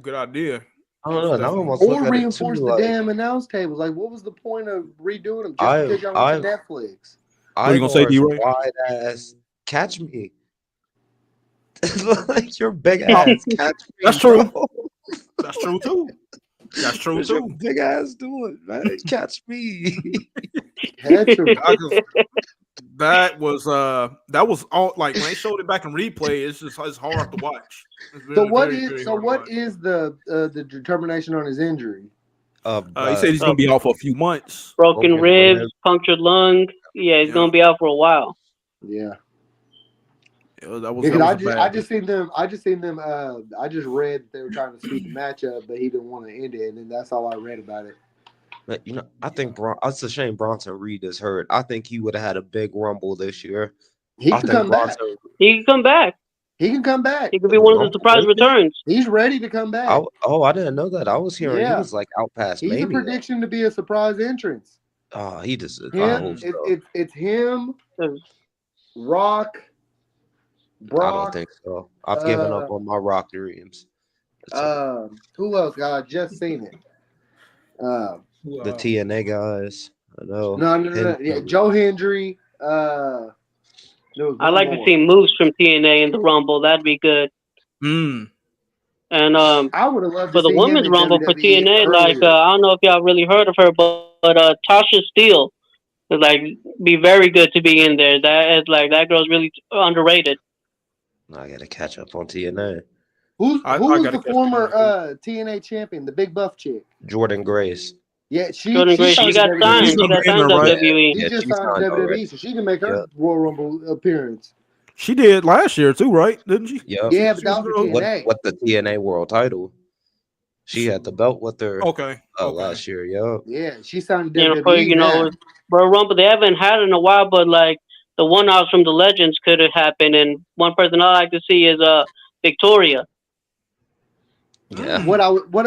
good idea. I don't know. And I Definitely. almost look or at it too. reinforce the Like damn announce tables. Like, what was the point of redoing them just I, because y'all I, went to Netflix? What are you gonna say, Ivar's D-Ray? wide ass catch me. Like your big ass catch me. That's true. Bro. That's true too. That's true What's your too. big ass doing, man? Catch me. Catch 'em. That was all like when they showed it back in replay. It's hard to watch. It's So really, what very, is very so hard to what watch. is the determination on his injury? He said he's gonna be out for a few months. Broken Broken ribs, rib. punctured lung. Yeah, he's Yeah. gonna be out for a while. Yeah. That was, Because that was I just seen them. I just read that they were trying to speed the match up, but he didn't want to end it, and then that's all I read about it. But, you know, I think it's a shame Bronson Reed is hurt. I think he would have had a big rumble this year. He I can think come back. He can come back. He can come back. He could be one of the surprise returns. He's ready to come back. I didn't know that. I was hearing he Yeah. was like out past He's a Mania. prediction to be a surprise entrance. Oh, he just. I Him, hope so. it's him, Rock, I don't Brock. think so. I've given up on my Rock dreams. Who else? God, I just seen it. The TNA guys. I know. No. Yeah, Joe Hendry. I'd like to see moves from TNA in the Rumble. That'd be good. And I would have loved to for the see women's him in Rumble for WWE TNA, like earlier. I don't know if y'all really heard of her, but Tasha Steele would like be very good to be in there. That girl's really underrated. I gotta catch up on TNA. Who I was gotta the catch former up TNA champion, the big buff chick? Jordan Grace. Yeah, she Jordan Grace, she got WWE. signed. She's She gonna got be in signed there, to right? WWE. She just she's signed to signed WWE, already. so she can make her Yep. Royal Rumble appearance. She did last year too, right? Didn't she? Yep. Yeah, but that was for What TNA. the TNA world title? She had the belt with her Okay. last year. Yep. Yeah, she signed to You know, WWE now. Royal Rumble they haven't had in a while, but like the one-offs from the Legends could have happened. And one person I like to see is Victoria. Yeah. What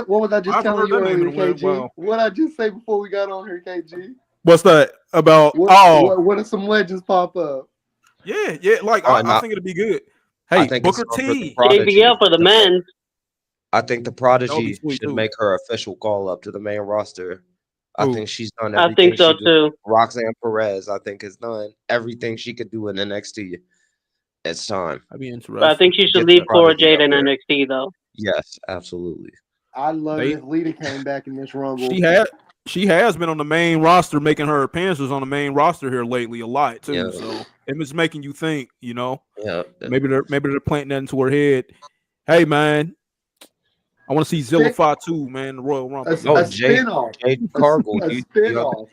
was I just I've telling heard you that name in earlier, a KG? while. What I just say before we got on here, KG? What's that about? What if some legends pop up? Yeah. Like I think it'd be good. I Hey, think Booker it's for the T. Prodigy. JBL for the men. I think the That would be Prodigy sweet, should too. make her official call up to the main roster. I Who? think she's done I everything think so she too. Roxanne Perez, I think, has done everything she could do in NXT. It's time. I'd be interested. But I think she should Get the leave Cora Prodigy Jade up in there. NXT though. Yes, absolutely. I love They- it if Lita came back in this Rumble. She had she has been on the main roster, making her appearances on the main roster here lately a lot too. Yeah. So it's making you think, Yeah. maybe they're planting that into her head. Hey man, I want to see Zilla Fatu, man, the Royal Rumble. Oh, a spinoff. Jade Cargill. A spinoff.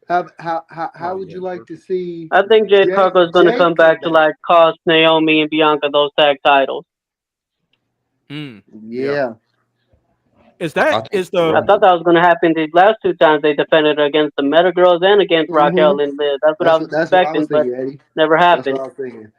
How would you like to see? I think Jade Cargill is going to come back to like cost Naomi and Bianca those tag titles. Yeah. I thought that was going to happen the last two times they defended against the Meta Girls and against Raquel and Liv. That's what I was expecting, but never happened. That's what I was thinking.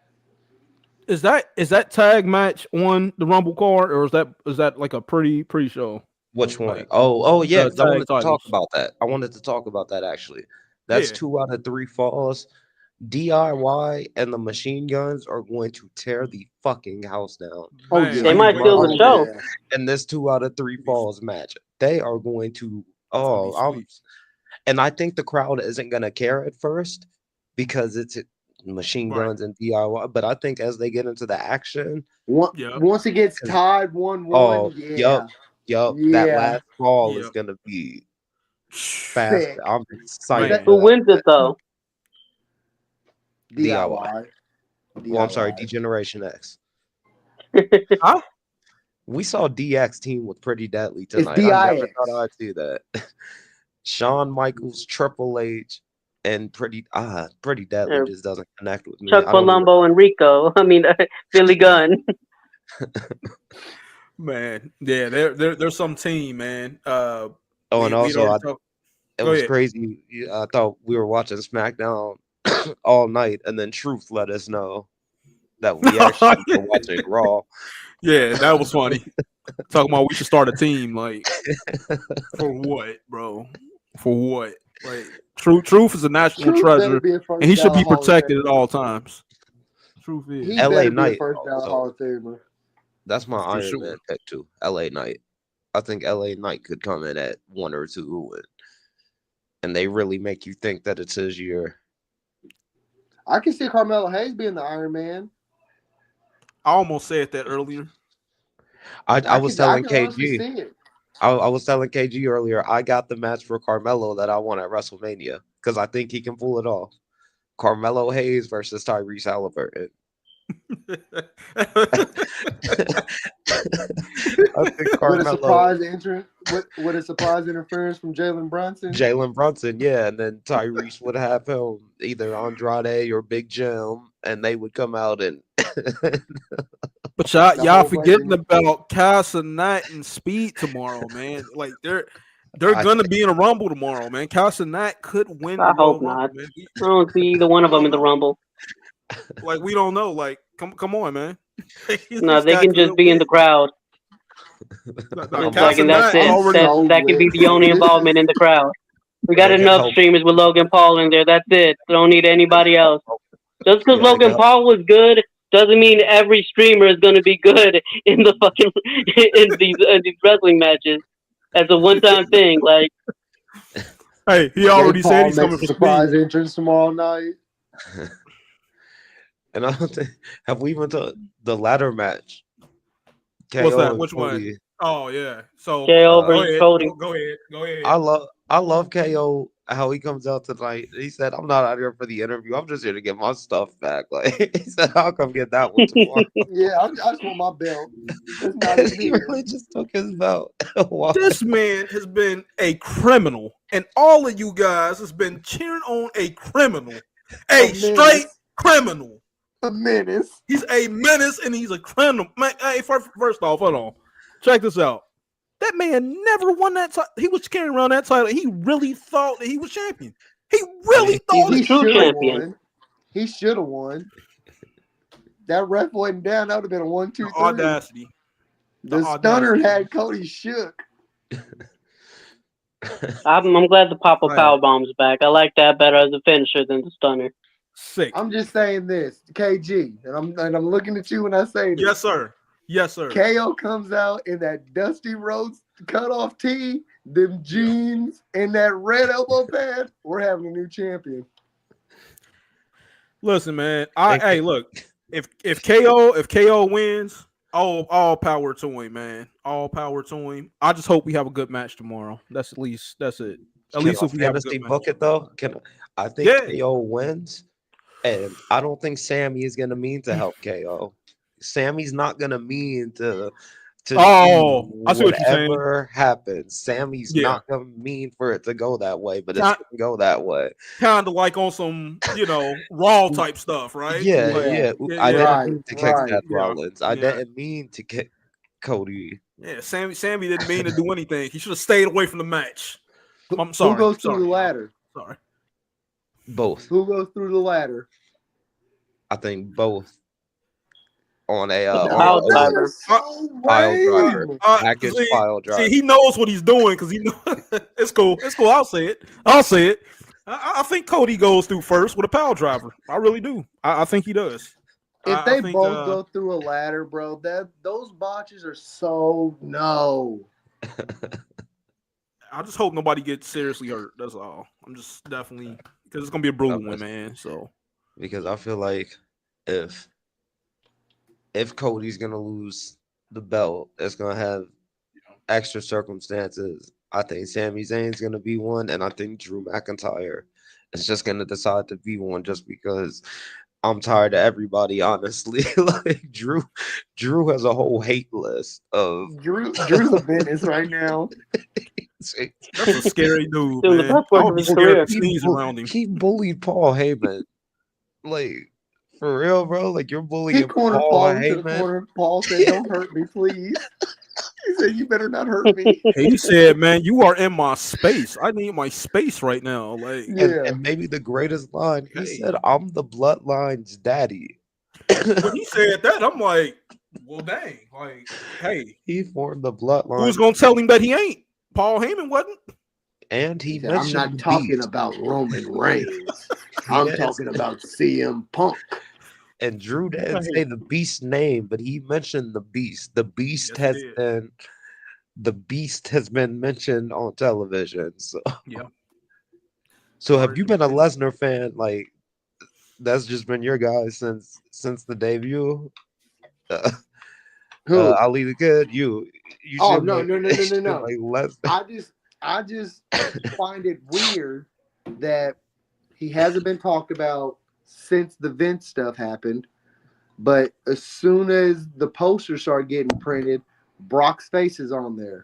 Is that tag match on the Rumble card, or is that like a pre-show? Which one? Like, oh yeah, because I wanted to titles. talk about that. I wanted to talk about that actually. That's 2 out of 3 falls. DIY and the Machine Guns are going to tear the fucking house down. Oh yeah, they might steal the show. And this 2 out of 3 falls match, they are going to. And I think the crowd isn't going to care at first because it's Machine Guns and DIY. But I think as they get into the action, once it gets tied 1-1, Yup. That last fall is gonna be fast. I'm excited. Who wins it though? DIY. Well, I'm sorry, Degeneration X. Huh? We saw DX team with Pretty Deadly tonight. I never thought I'd see that. Shawn Michaels, Triple H, and Pretty Deadly just doesn't connect with me. Chuck Palumbo and Rico. I mean, Billy Gunn. Man, yeah, they're some team, man. And also, it was crazy. I thought we were watching SmackDown all night, and then Truth let us know that we actually were watching Raw. Yeah, that was funny. Talking about we should start a team, like for what, bro? For what? Like Truth is a national treasure, and he should be protected at all times. Truth is LA Knight. Hall of Famer. That's my Iron Man pick too. LA Knight. I think LA Knight could come in at 1 or 2, and they really make you think that it's his year. I can see Carmelo Hayes being the Iron Man. I almost said that earlier. I was telling KG. I was telling KG earlier. I got the match for Carmelo that I want at WrestleMania because I think he can pull it off. Carmelo Hayes versus Tyrese Halliburton. I think Carmelo, with a surprise entrance, with a surprise interference from Jalen Brunson. Yeah, and then Tyrese would have him either Andrade or Big Jim, and they would come out and. But y'all forgetting about Casanat and Speed tomorrow, man. Like they're gonna be in a Rumble tomorrow, man. Casanat could win. I hope not. Man. I don't see either one of them in the Rumble. Like we don't know. Like come on, man. No, they can just be in the crowd. Like, and that's it. That can be the only involvement in the crowd. We got enough streamers with Logan Paul in there. That's it. Don't need anybody else. Just because Logan Paul was good doesn't mean every streamer is going to be good in the fucking in these wrestling matches. As a one-time thing, like. Hey, he already said he's coming for surprise entrance tomorrow night. And I don't think have we even to the ladder match. What's that? Which one? Oh yeah. So KO versus Cody. Go ahead. I love KO how he comes out tonight. He said, "I'm not out here for the interview. I'm just here to get my stuff back." Like he said, "I'll come get that one tomorrow." Yeah, I just want my belt. It's not he really just took his belt. This man has been a criminal, and all of you guys has been cheering on a criminal, a straight criminal. A menace. He's a menace and he's a criminal. Man, hey, first off, hold on. Check this out. That man never won that title. He was carrying around that title. He really thought that he was champion. He really thought he should have won. He should have won. That ref wasn't down. That would have been a 1, 2, 3. Audacity. The stunner had Cody shook. I'm glad the Papa Powerbomb's back. I like that better as a finisher than the stunner. Sick. I'm just saying this, KG, and I'm looking at you when I say this. Yes, sir. KO comes out in that Dusty Rhodes cutoff tee, them jeans, and that red elbow pad. We're having a new champion. Listen, man. Hey, look. If KO wins, all power to him, man. All power to him. I just hope we have a good match tomorrow. That's it. At Can least I if we have a good fantasy match. book it though? I think Yeah. KO wins, and I don't think Sammy is gonna mean to help KO. Sammy's not gonna mean to do Oh, I see what you're saying. whatever happens. Sammy's Yeah. not gonna mean for it to go that way, but it's Kind, gonna go that way. kind of like on some, raw type stuff, right? Yeah, Like, Yeah, yeah. yeah, I yeah, didn't right, mean to kick right. Seth yeah, Rollins. I yeah. didn't mean to kick Cody. Yeah, Sammy didn't mean to do anything. He should have stayed away from the match. I'm Who sorry. goes through Sorry, the y'all. ladder? Sorry. Both. Who goes through the ladder? I think both on a The on pile a That driver. is so pile driver, lame. package See, pile see, driver. he knows what he's doing because he know it's cool. It's cool. I'll say it. I'll say it. I think Cody goes through first with a power driver. I really do. I think he does. If I they think both go through a ladder, bro, those botches are so no. I just hope nobody gets seriously hurt. That's all. I'm just definitely because it's gonna be a brutal one, man. So Because I feel like if Cody's gonna lose the belt, it's gonna have extra circumstances. I think Sami Zayn's gonna be one, and I think Drew McIntyre is just gonna decide to be one just because I'm tired of everybody, honestly. Like Drew has a whole hate list of Drew's a menace right now. that's a scary dude, Doing the man. best I work would of be his scared career. to sneeze around him. He bullied Paul Heyman. Like, for real, bro. Like, you're He bullying cornered Paul Paul into the Heyman. corner. Paul said, "Don't hurt me, please." He said, "You better not hurt me." He said, "Man, you are in my space. I need my space right now." Like, Yeah. And maybe the greatest line, he Hey. said, "I'm the bloodline's daddy." when he said that, I'm like, well, dang. Like, hey, He formed the bloodline, who's gonna tell him that he ain't? Paul Heyman wasn't. and he He said, "I'm mentioned not the talking Beast. about Roman Reigns. He I'm didn't talking say- about CM Punk." And Drew didn't Hey. say the Beast name, but he mentioned the Beast. The Beast Yes, he did. has been mentioned on television. So, Yeah. so have you been a Lesnar fan? Like, that's just been your guy since the debut. Who? Ali the Kid, you Oh, seem no, like, no, no, no, you no, seem no. like Lesnar. I just find it weird that he hasn't been talked about since the Vince stuff happened. But as soon as the posters start getting printed, Brock's face is on there.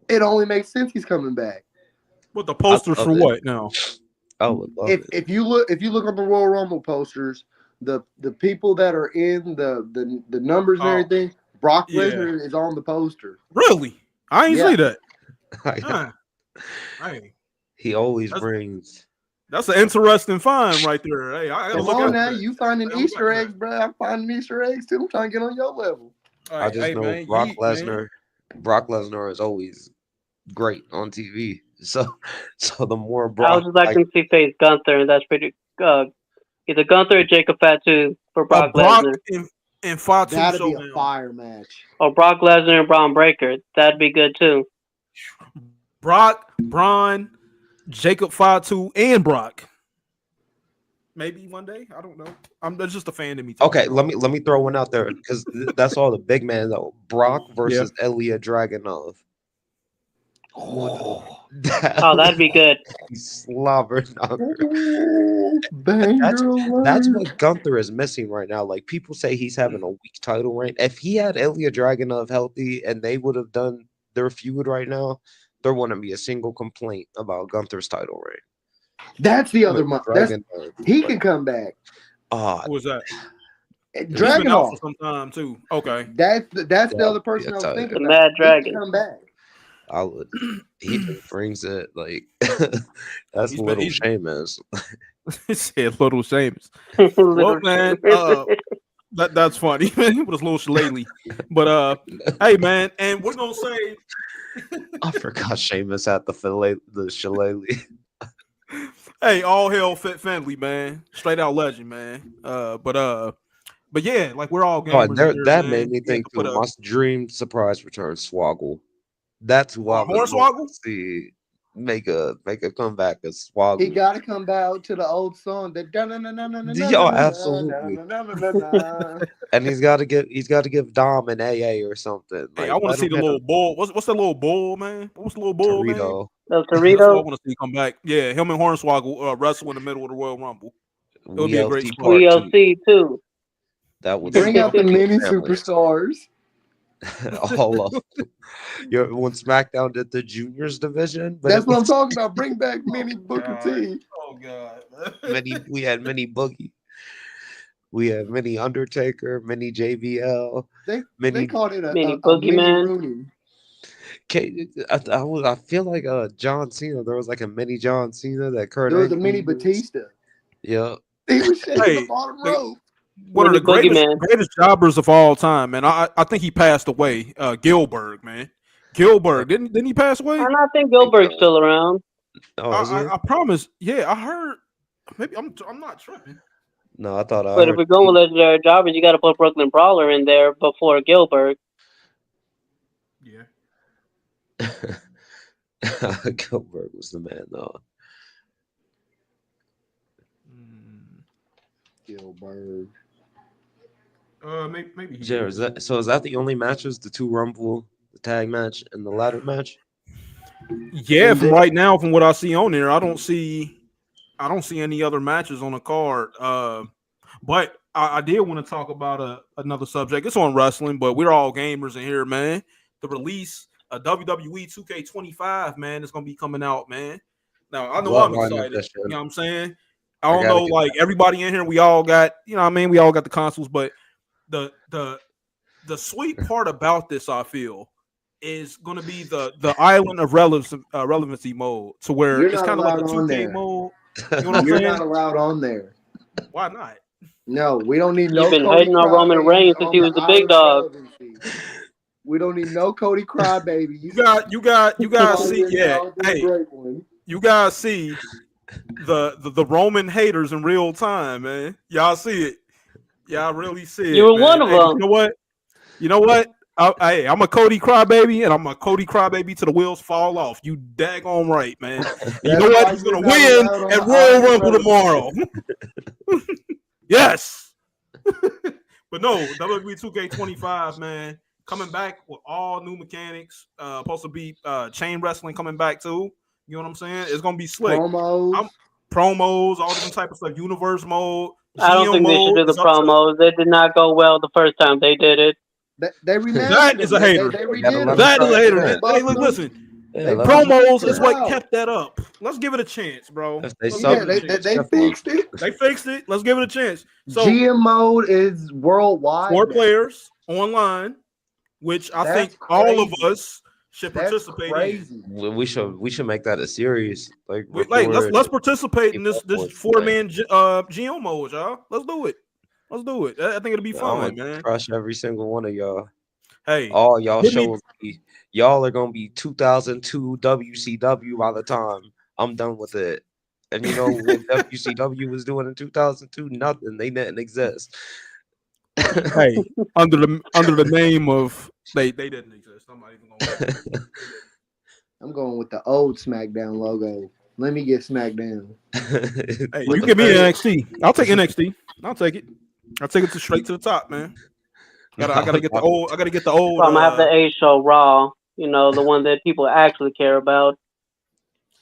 It only makes sense he's coming back. What the posters love for it. what now? I would love it. If you look on the Royal Rumble posters, the people that are in the numbers and Oh, everything, Brock yeah. Lesnar is on the poster. Really? I ain't Yeah. say that. Like, Hey, he always That's- brings. that's an interesting find right there. Hey, I gotta Come look on out now, for that. you finding I gotta look Easter out for eggs, bro. I'm finding Easter eggs too. I'm trying to get on your level. that. I just Hey, know man, Brock yeet, man. Lesnar. Brock Lesnar is always great on TV. So the more I would Brock, just like him to face Gunther, and that's pretty. Either Gunther or Jacob Fatu for Brock Brock Lesnar, and Fatu That'd be a showdown. fire match. or Brock Lesnar and Braun Breaker. That'd be good too. Brock, Braun, Jacob Fatu, and Brock. Maybe one day. I don't know. That's just a fan of me. okay, let me throw one out there because that's all the big man though. Brock versus Ilya Dragunov. Oh, Oh, that'd be good. Slobber knocker. banger alert. That's what Gunther is missing right now. Like, people say he's having a weak title reign. If he had Ilya Dragunov healthy and they would have done their feud right now, there wouldn't be a single complaint about Gunther's title reign. That's the other month. He Dragunov, can come back. Who was that? He's been out Dragunov. for some time too. Okay. That's the other person Yeah, I was tight. thinking The about. Mad He Dragon. can come back. I would. He just brings it like that's He's little he's- Sheamus. He said little Seamus. Little man, shit. That's funny, man. With his little shillelagh. But hey man, and we're gonna say I forgot Sheamus had the shillelagh. hey, all hell Fit Finley, man. Straight out legend, man. But yeah, like we're all Oh, gamers. here, that man. made me Yeah, think put too. My dream surprise return Swoggle. That's who I would love to Hornswoggle? see. make a comeback as He Swoggle. got to come back to the old song. That Oh, absolutely. And he's got to give Dom an AA or something. Hey, I Like want to let see him the hit a little bull. What's that little bull, man? What's the little bull name? Torito. Those That's what I Doritos, want to see come back. Yeah, him and Hornswoggle wrestle in the middle of the Royal Rumble. It would We be a great LC spot. Part 2. WLC too. That would Bring out the suck. mini Family. superstars. All of them. When SmackDown did the juniors division, but That's it what I'm was talking about. Bring back mini Booker God. T. Oh God. we had mini Boogie. We had mini Undertaker, mini JBL, They mini called it Mini a mini Boogeyman. Rooney. I feel like John Cena. There was like a mini John Cena that Kurt There was a Angle mini used. Batista. Yeah. He was shaking the Hey, bottom the- rope. one of Mini the greatest Boogeyman. jobbers of all time, man. I think he passed away. Gilbert, man. Gilbert didn't he pass away? And I think Gilbert's still around. Oh, is he? I promise. Yeah, I heard. Maybe I'm not tripping. No, I thought I But if heard. we're going with legendary jobbers, you got to put Brooklyn Brawler in there before Gilbert. Yeah. Gilbert was the man, though. Gilbert. Maybe he Jared, is. is that the only matches? The two Rumble, the tag match, and the ladder match? Yeah, And from then- right now, from what I see on there, I don't see any other matches on the card. But I did want to talk about another subject. It's on wrestling, but we're all gamers in here, man. The release of WWE 2K25, man, is gonna be coming out, man. Now I know I'm Bloodline excited. edition. You know what I'm saying? I I don't gotta know, get like that. everybody in here, we all got, you know what I mean? We all got the consoles, but the sweet part about this, I feel, is going to be the island of relevancy mode, to where You're it's not kind of like a allowed on 2K there. mode. You know what I'm You're saying? not allowed on there. Why not? No, we don't need no You've been Cody hating on Roman Crybabies Reigns since on he the was the big island of dog. relevancy. We don't need no Cody Crybabies. You guys see, yeah. Hey, Great one. you guys see the Roman haters in real time, man. Y'all see it. Y'all really see You it, were man. one of Hey, them. you know what? You know what? I'm a Cody crybaby, and I'm a Cody crybaby till the wheels fall off. You daggone right, man. And you know what? why He's you're gonna not win allowed on at the Royal island of Rumble relevancy. tomorrow. Yes. But no, WWE 2K25, man, coming back with all new mechanics. Supposed to be chain wrestling coming back too. You know what I'm saying? It's gonna be slick. Promos. Promos, all different type of stuff. Universe mode, I don't GM think they should mode. do the Is up to, promos. They did not go well the first time they did it. They remastered That is a them. hater. They Gotta redid let them. them that is a try hater. again. Hey, listen. Yeah, They let them try Promos again. is what Wow. kept that up. Let's give it a chance, bro. If they Let's suck, give Yeah, it a chance. they fixed it. They fixed it. Let's give it a chance. So GM mode is worldwide. 4 now. players online, which I That's think all of crazy. us should That's participate in. crazy. we should make that a series. Like, Let's participate in this People 4-man GM mode, y'all. Let's do it. I think it'll be I'm fun, gonna man. crush every single one of y'all. Hey, All y'all hit me- shows, y'all are gonna be 2002 WCW by the time I'm done with it. And you know what WCW was doing in 2002? Nothing. They didn't exist. hey, under the name of they didn't exist. I'm not even gonna. I'm going with the old SmackDown logo. Let me get SmackDown. Hey, With you the give me fans. NXT. I'll take NXT. I'll take it. I'll take it straight to the top, man. I gotta get the old. I gotta get the old. So I'm gonna have the A show Raw. You know, the one that people actually care about,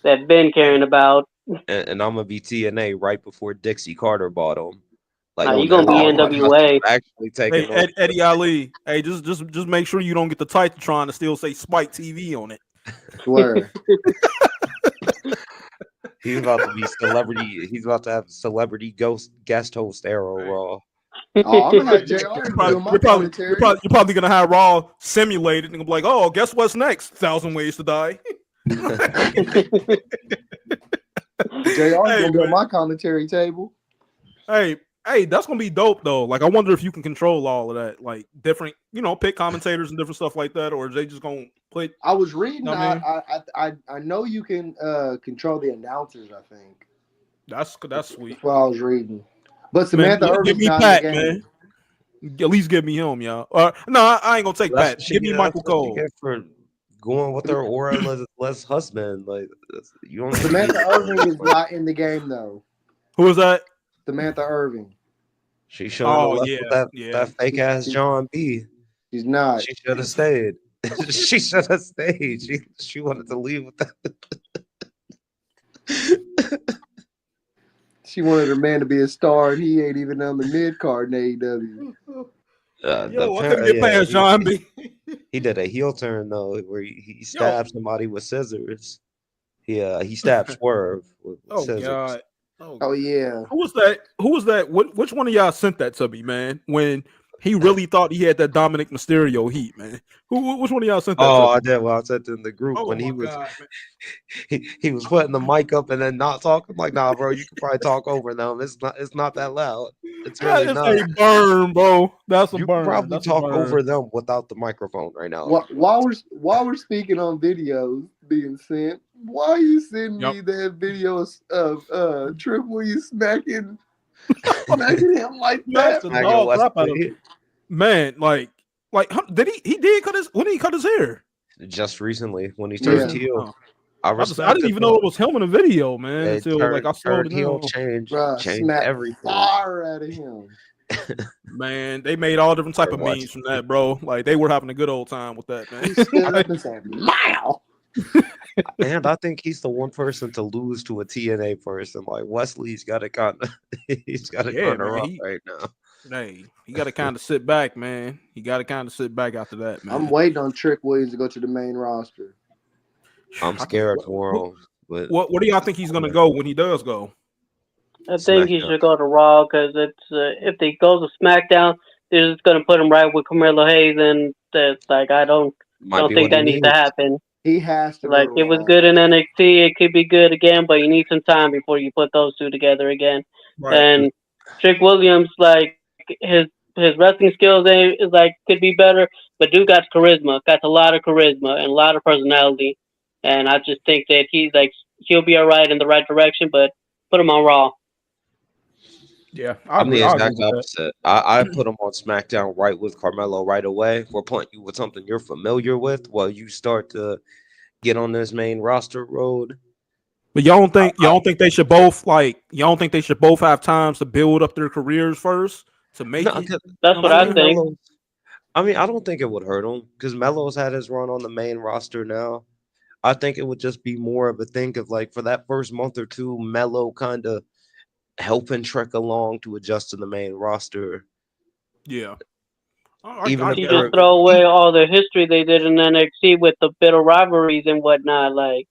that been caring about. and I'm gonna be TNA right before Dixie Carter bought them. Like, Nah, when you gonna be everybody NWA. actually taking Hey, Eddie Ali. Hey, just make sure you don't get the Titantron to still say Spike TV on it. Swear. He's about to be celebrity. He's about to have celebrity guest host Arrow Hey. Raw. Oh, I'm gonna have JR You're doing my probably, commentary. you're probably gonna have Raw simulated and gonna be like, oh, guess what's next? 1,000 Ways to Die. JR's Hey, gonna be on man. my commentary table. Hey, that's gonna be dope though. Like, I wonder if you can control all of that, like different, pick commentators and different stuff like that, or is they just gonna put? I was reading. Know what I I know you can control the announcers. I think That's sweet. that's what I was reading. But Man, Samantha give Irvin's me not Pat, in the game. man. At least give me him, y'all. No, I ain't gonna take That's Pat. what you Give me get- Michael that's what you Cole. get for going with her aura less husband. Like you don't. Samantha Irving is not in the game though. Who was that? Samantha Irving. She shouldn't have Oh left yeah, with that yeah. fake ass John B. She's not. She should have stayed. She should have stayed. She wanted to leave with that. She wanted her man to be a star, and he ain't even on the mid card in AEW. Yo, I couldn't get past John B. He did a heel turn though, where he stabbed somebody with scissors. He stabbed Swerve with scissors. God. Oh yeah. Who was that? Who was that? Which one of y'all sent that to me, man? When he really thought he had that Dominic Mysterio heat, man. Which one of y'all sent that? Oh, to me? I did. Well, I sent it in the group when he was he was putting the mic up and then not talking. Like, nah, bro, you can probably talk over them. It's not that loud. It's really it's not. a burn, bro. That's a You burn. can probably That's talk over them without the microphone right now. While we're speaking on videos being sent, why you send me that video of Trick Williams smacking him like that? Man, like did he did cut his when did he cut his hair? Just recently when he turned heel. I didn't even know it was him in the video, man. Until like I saw it. Heel changed everything. Fire out of him. Man, they made all different type of memes from that, bro. Like they were having a good old time with that, man. He stood up and said, "Wow." And I think he's the one person to lose to a TNA person. Like Wesley's got to kind of, he's got to kind of rock right now. Hey, he got to kind of sit back, man. He got to kind of sit back after that, man. I'm waiting on Trick Williams to go to the main roster. I'm scared for him. But what do y'all think he's gonna go when he does go? I think he should go to Raw because it's if he goes to SmackDown, they're just gonna put him right with Carmelo Hayes, and that's like I don't think that needs to happen. He has to. Like it was good in NXT, it could be good again, but you need some time before you put those two together again. Right. And Trick Williams, like his wrestling skills is like could be better, but dude got charisma, got a lot of charisma and a lot of personality. And I just think that he'll be all right in the right direction, but put him on Raw. Yeah, I'm the exact opposite. I put him on SmackDown right with Carmelo right away. We're putting you with something you're familiar with while you start to get on this main roster road. But y'all don't think they should both have times to build up their careers first to make it? That's what I think. I mean, I don't think it would hurt him because Melo's had his run on the main roster now. I think it would just be more of a thing of like for that first month or two, Melo kind of helping Trek along to adjust to the main roster. Yeah. Even if you just throw away all the history they did in NXT with the bitter rivalries and whatnot, like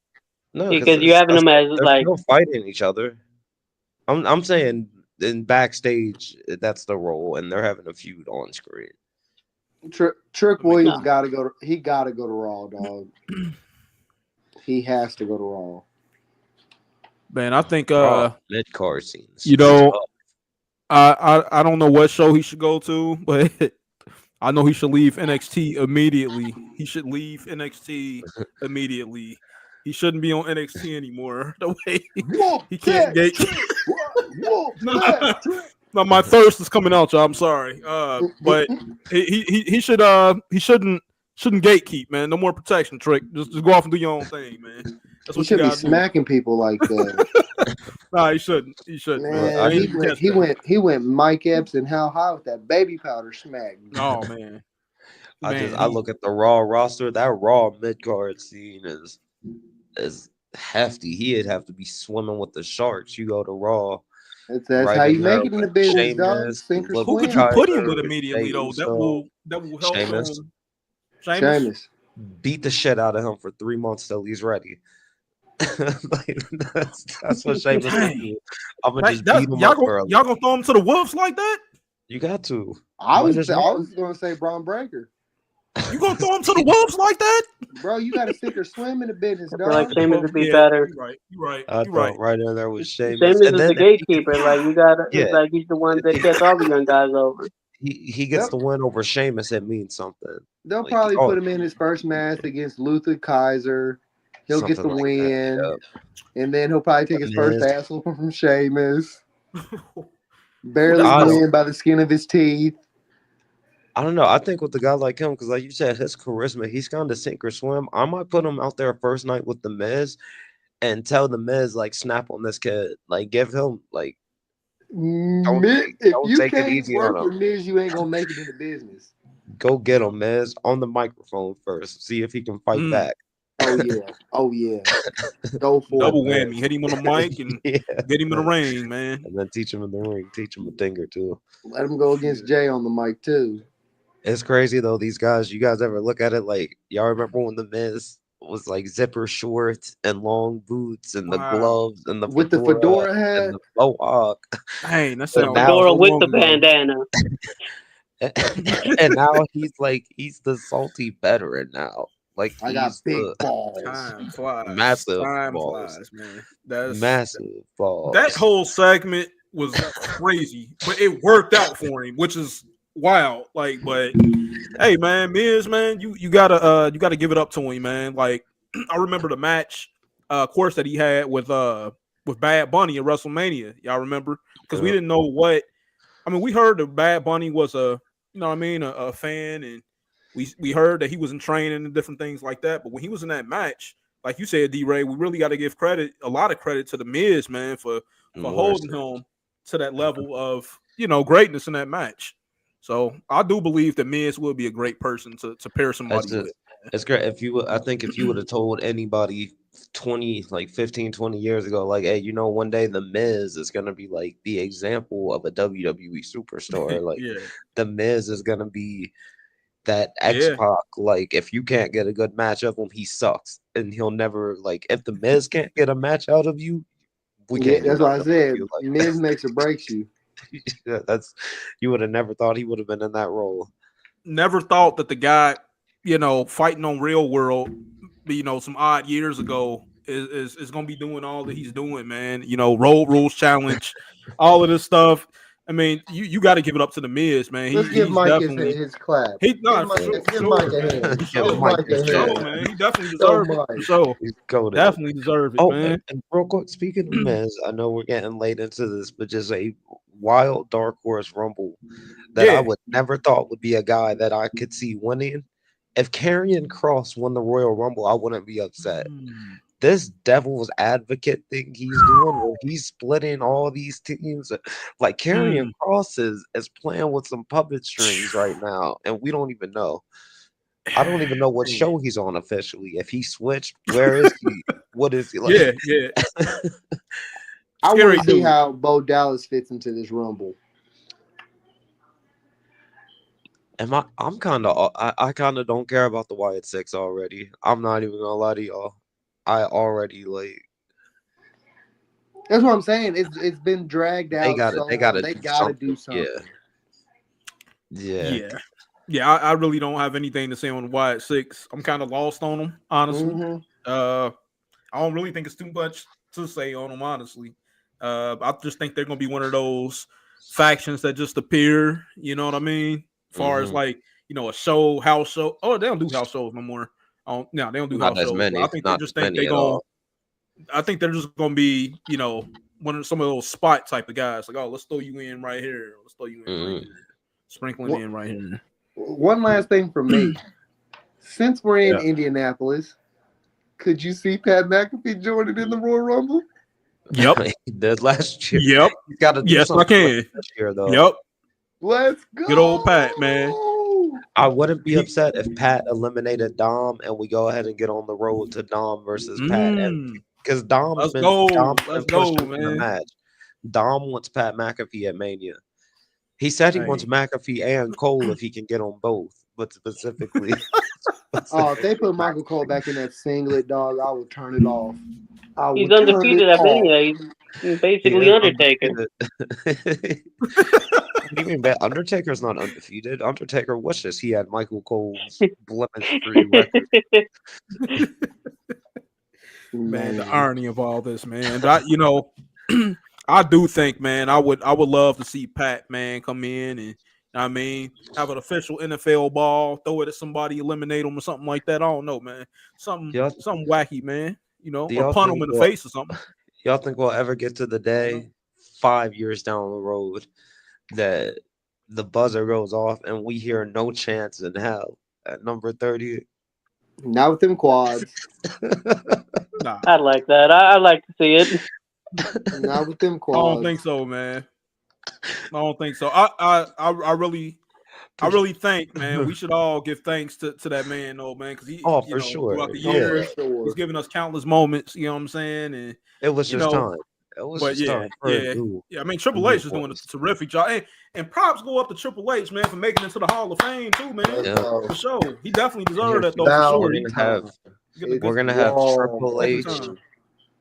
because you having them as like still fighting each other. I'm saying in backstage that's the role, and they're having a feud on screen. Trick Williams got to go. He got to go to Raw, dog. He has to go to Raw. Man, I think mid card scenes. You know, I don't know what show he should go to, but I know he should leave NXT immediately. He should leave NXT immediately. He shouldn't be on NXT anymore. The way he can't get. No, my thirst is coming out, y'all. I'm sorry, but he shouldn't gatekeep, man. No more protection, Trick. Just go off and do your own thing, man. That's what you should be smacking people like that. Nah, he shouldn't. He shouldn't. Man, he went Mike Epps and How High with that baby powder smack. Oh man. I look at the Raw roster. That Raw mid card scene is hefty. He'd have to be swimming with the sharks. You go to Raw. That's how you make it in the business, dog. Sink or swim. Who could you put him with immediately though? That will help Sheamus. Sheamus. Beat the shit out of him for 3 months till he's ready. Like, that's what Sheamus will do. I'm gonna just beat him up for y'all gonna throw him to the wolves like that? You got to. I was gonna say Braun Breaker. You gonna throw him to the wolves like that? Bro, you gotta sink or swim in the business, dog. Like Sheamus would be better. You're right. Right in there with Sheamus. Sheamus is the gatekeeper. Like you gotta, it's like he's the one that gets all the young guys over. He gets the win over Sheamus. It means something. They'll probably put him in his first match against Luther Kaiser. He'll get the win, and then he'll probably take his first asshole from Sheamus. Barely win by the skin of his teeth. I don't know. I think with a guy like him, because like you said, his charisma, he's kind of sink or swim. I might put him out there first night with the Miz and tell the Miz like snap on this kid, like give him like If don't you take it can't easy on work him. with Miz, you ain't gonna make it in the business. Go get him, Miz, on the microphone first. See if he can fight Mm, back. Oh yeah. Go for double it. And whammy. Hit him on the mic and then, get him in the yeah, ring, man. and then teach him in the ring, teach him a thing or two. Let him go against Jay on the mic too. It's crazy though. These guys, you guys ever look at it like y'all remember when the Miz was like zipper shorts and long boots and the Wow. gloves and the With the fedora fedora and hat. the mohawk, Dang, that The and sounds now fedora so with long the ago. bandana. and now he's the salty veteran now. Like I got he's big the balls. Time flies. massive Time balls, flies, man. That's massive that balls. whole segment was crazy, but it worked out for him, which is wild. Like, but hey, man, Miz, man, you gotta give it up to him, man. Like, I remember the match, of course, that he had with Bad Bunny at WrestleMania. Y'all remember? Because we Yeah. didn't know what. I mean, we heard that Bad Bunny was you know what I mean, a fan, and we heard that he was in training and different things like that. But when he was in that match, like you said, D Ray, we really got to give a lot of credit to the Miz, man, for More holding so. him to that level of greatness in that match. So I do believe that Miz will be a great person to pair somebody It's with. just, it's great. If you would, I think if you would have told anybody 20, like 15, 20 years ago, like, hey, one day the Miz is gonna be like the example of a WWE superstar. Like Yeah, the Miz is gonna be that X yeah, Pac. Like if you can't get a good match of him, he sucks. And he'll never like if the Miz can't get a match out of you, we Yeah, can't do that's why I nothing about said you. Miz makes or breaks you. Like that's you would have never thought he would have been in that role. never thought that the guy, fighting on Real World, some odd years ago is going to be doing all that he's doing, man. Road Rules Challenge, all of this stuff. I mean, you got to give it up to the Miz, man. Let's give He's Mike definitely his clap. he Give no for Mike, sure, for give Mike sure, a man, hand. for Give Give sure, Mike Mike a for a sure, hand. hand. man. He definitely Go deserved it, for Mike. sure. He's goaded. Definitely deserve it, Oh, man. and real quick, speaking of Miz, I know we're getting late into this, but just a wild dark horse rumble that I Yeah, would never thought would be a guy that I could see winning. If Karrion Cross won the Royal Rumble, I wouldn't be upset. Mm. This devil's advocate thing he's doing, where he's splitting all these teams, like Karrion Mm. Cross is playing with some puppet strings right now, and we don't even know. I don't even know what show he's on officially. If he switched, where is he? What is he like? Yeah, yeah. I want Scary to see dude. how Bo Dallas fits into this rumble. I'm kind of I kind of don't care about the Wyatt Six already. I'm not even gonna lie to y'all. I already like That's what I'm saying. It's been dragged they out got to so they got long. to They do got to something. do Yeah, something. yeah. Yeah. Yeah, I really don't have anything to say on Wyatt Six. I'm kind of lost on him, honestly. Hmm I don't really think it's too much to say on them, honestly. I just think they're gonna be one of those factions that just appear. You know what I mean? As far as Hmm. like a show, house show. Oh, they don't do house shows no more. No, they don't do Not house as shows. But I many, think they not just as think many they at going. all. I think they're just gonna be one of some of those spot type of guys. Like, oh, let's throw you in right here. Let's throw you in right Hmm. here. Sprinkling in right here. One last thing from me. Since we're in Yeah. Indianapolis, could you see Pat McAfee joining in the Royal Rumble? Yep. He did last year. Yep. He's got to do Yes, I something can. this year, though. Yep. Let's Good old Pat, man. go. I wouldn't be He, upset if Pat eliminated Dom and we go ahead and get on the road to Dom versus Pat, mm, because let's go. Dom's Let's been go, pushing for the man. match. Dom wants Pat McAfee at Mania. He said he wants Hey. McAfee and Cole if he can get on both, but specifically, Oh, if they put Michael Cole back in that singlet, dog, I will turn it off. I He's will turn it undefeated at off. Mania. He's he basically is Undertaker. undefeated. What do you mean, Undertaker's not undefeated. Undertaker wishes he had Michael Cole's blemish-free record. Man, the Man. irony of all this, man. I do think, man, I would love to see Pat, man, come in and have an official NFL ball, throw it at somebody, eliminate them or something like that. I don't know, man. Something Y'all, something wacky, man. do Or y'all punt them think in the we'll, face or something. y'all think we'll ever get to the I don't know. day 5 years down the road that the buzzer goes off and we hear no chance in hell at number 30. Not with them quads. Nah, I like that. I'd like to see it. Not with them I quads. don't think so, man. I don't think so. I really think, man, we should all give thanks to that man, though, man, because he, Oh, you for know, sure. throughout the Oh, years, for sure. he's given us countless moments. You know what I'm saying? And It was you just know, time. It was but just yeah, time for yeah, yeah. I mean, Triple H is doing a terrific job, and props go up to Triple H, man, for making it to the Hall of Fame too, man. Let's Yeah. go. For sure, he definitely deserved Here's that though. the- For About sure, we're gonna have We're we're gonna have Triple Every H, time.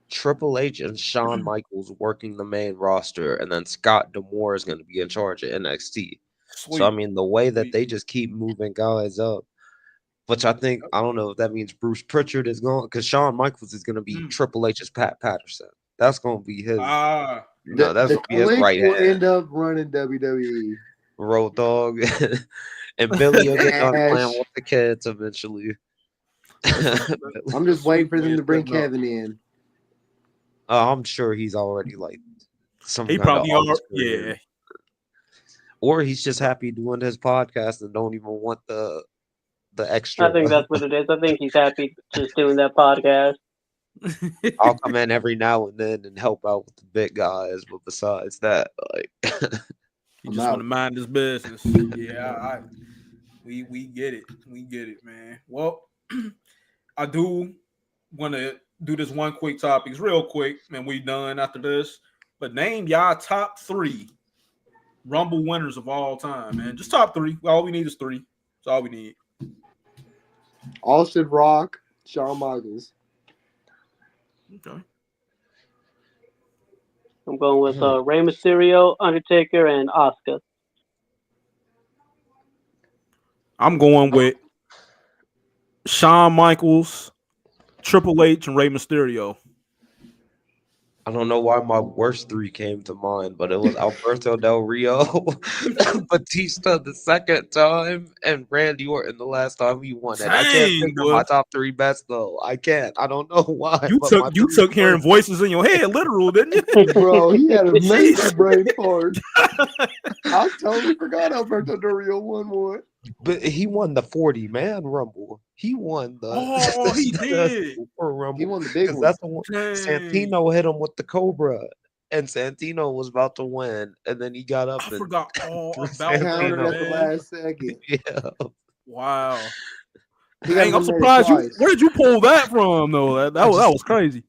Triple H and Shawn Michaels working the main roster, and then Scott D'Amore is gonna be in charge of NXT. So I Sweet. mean, the way that Sweet. they just keep moving guys up, which I think I don't know if that means Bruce Pritchard is going because Shawn Michaels is gonna be Triple H's Pat Patterson. That's gonna be his. Ah, That's the gonna be his Click right will hand. end up running WWE. Road Dogg, and Billy will get done playing Ash. with the kids eventually. I'm just waiting for them to bring setting up. Kevin in. I'm sure he's already like some He kind of probably artist are. Yeah. career. Or he's just happy doing his podcast and don't even want the extra. I think that's what it is. I think he's happy just doing that podcast. I'll come in every now and then and help out with the big guys, but besides that, like He just want to mind his business. Yeah, we get it. We get it, man. Well, I do want to do this one quick topic. It's real quick, and we done after this. But name y'all top 3 Rumble winners of all time, man. Just top 3. All we need is 3. That's all we need. Austin Rock, Shawn Michaels. Okay. I'm going with Rey Mysterio, Undertaker, and Asuka. I'm going with Shawn Michaels, Triple H, and Rey Mysterio. I don't know why my worst 3 came to mind, but it was Alberto Del Rio, Batista the second time, and Randy Orton the last time he won it. I can't Dang, think of boy. my top 3 bets though. I can't. I don't know why. You but took my you 3 took hearing worst- voices in your head, literal, didn't you? Bro, he had a major Jeez. brain fart. I totally forgot Alberto Del Rio won one. But he won the 40-man Rumble. He won the Oh, he did. Super Rumble. He won the big 'Cause one. that's the one. Dang. Santino hit him with the Cobra, and Santino was about to win, and then he got up I and forgot all threw about that, Countered at the man. last second. yeah. Wow. He Dang, I'm eliminated surprised you. twice. Where did you pull that from, though? That was crazy.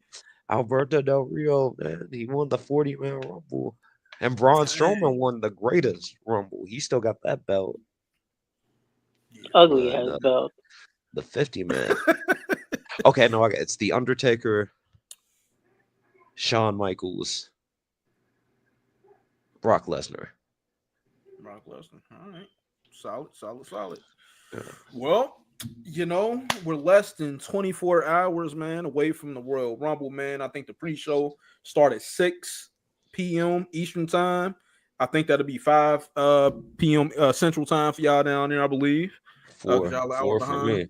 Alberto Del Rio, man, he won the 40-man Rumble, and Braun Strowman won the greatest Rumble. He still got that belt. Ugly But, ass belt. the 50-man. Okay, no, it's the Undertaker, Shawn Michaels, Brock Lesnar. Brock Lesnar. All right. Solid. Yeah. Well, we're less than 24 hours, man, away from the Royal Rumble, man. I think the pre-show started at 6 p.m. Eastern time. I think that'll be 5 p.m. Central time for y'all down there, I believe. 4 y'all an hour for behind. me.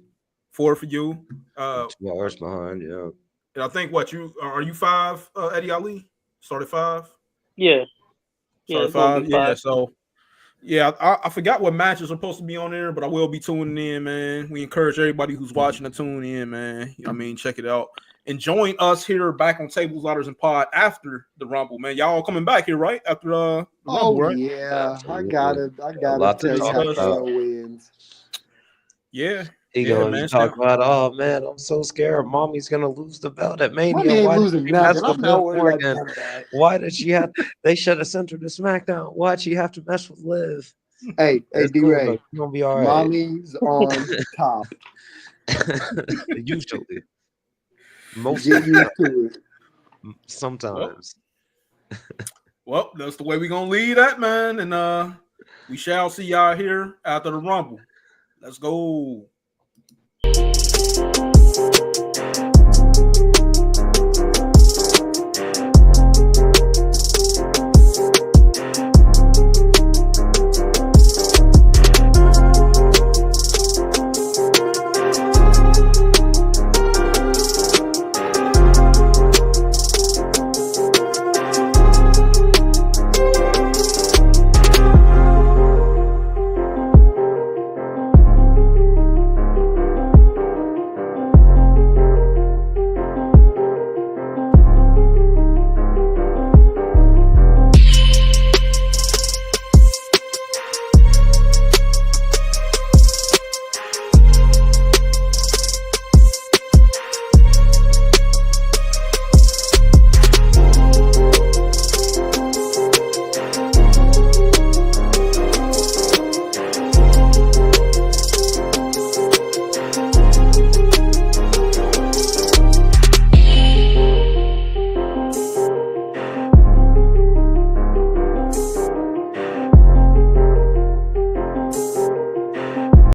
4 for you. 2 hours behind, yeah. And I think are you 5, Eddie Ali? Started 5? Yeah. Yeah, Started it's gonna 5. be Yeah, 5. so yeah, I forgot what matches are supposed to be on there, but I will be tuning in, man. We encourage everybody who's watching to tune in, man. I mean, check it out. And join us here back on Tables, Ladders, and Pod after the Rumble, man. Y'all coming back here, right? After the Rumble, right? Yeah. Absolutely. I A lot gotta to tell you talk how about. Show wins. Yeah. He Yeah, gonna man, be talking about, oh man, I'm so scared. Mommy's gonna lose the belt at Mania. Mommy ain't Why did losing she mess nothing. with I'm not Liv worried about Morgan? that. Why did she have? They should have sent her to SmackDown. Why'd she have to mess with Liv? Hey, It's D cool, Ray. though. You're gonna be all right. Mommy's on top. Usually, most Get of the used time. to it. Sometimes. Well, that's the way we're gonna leave that, man. And we shall see y'all here after the Rumble. Let's go.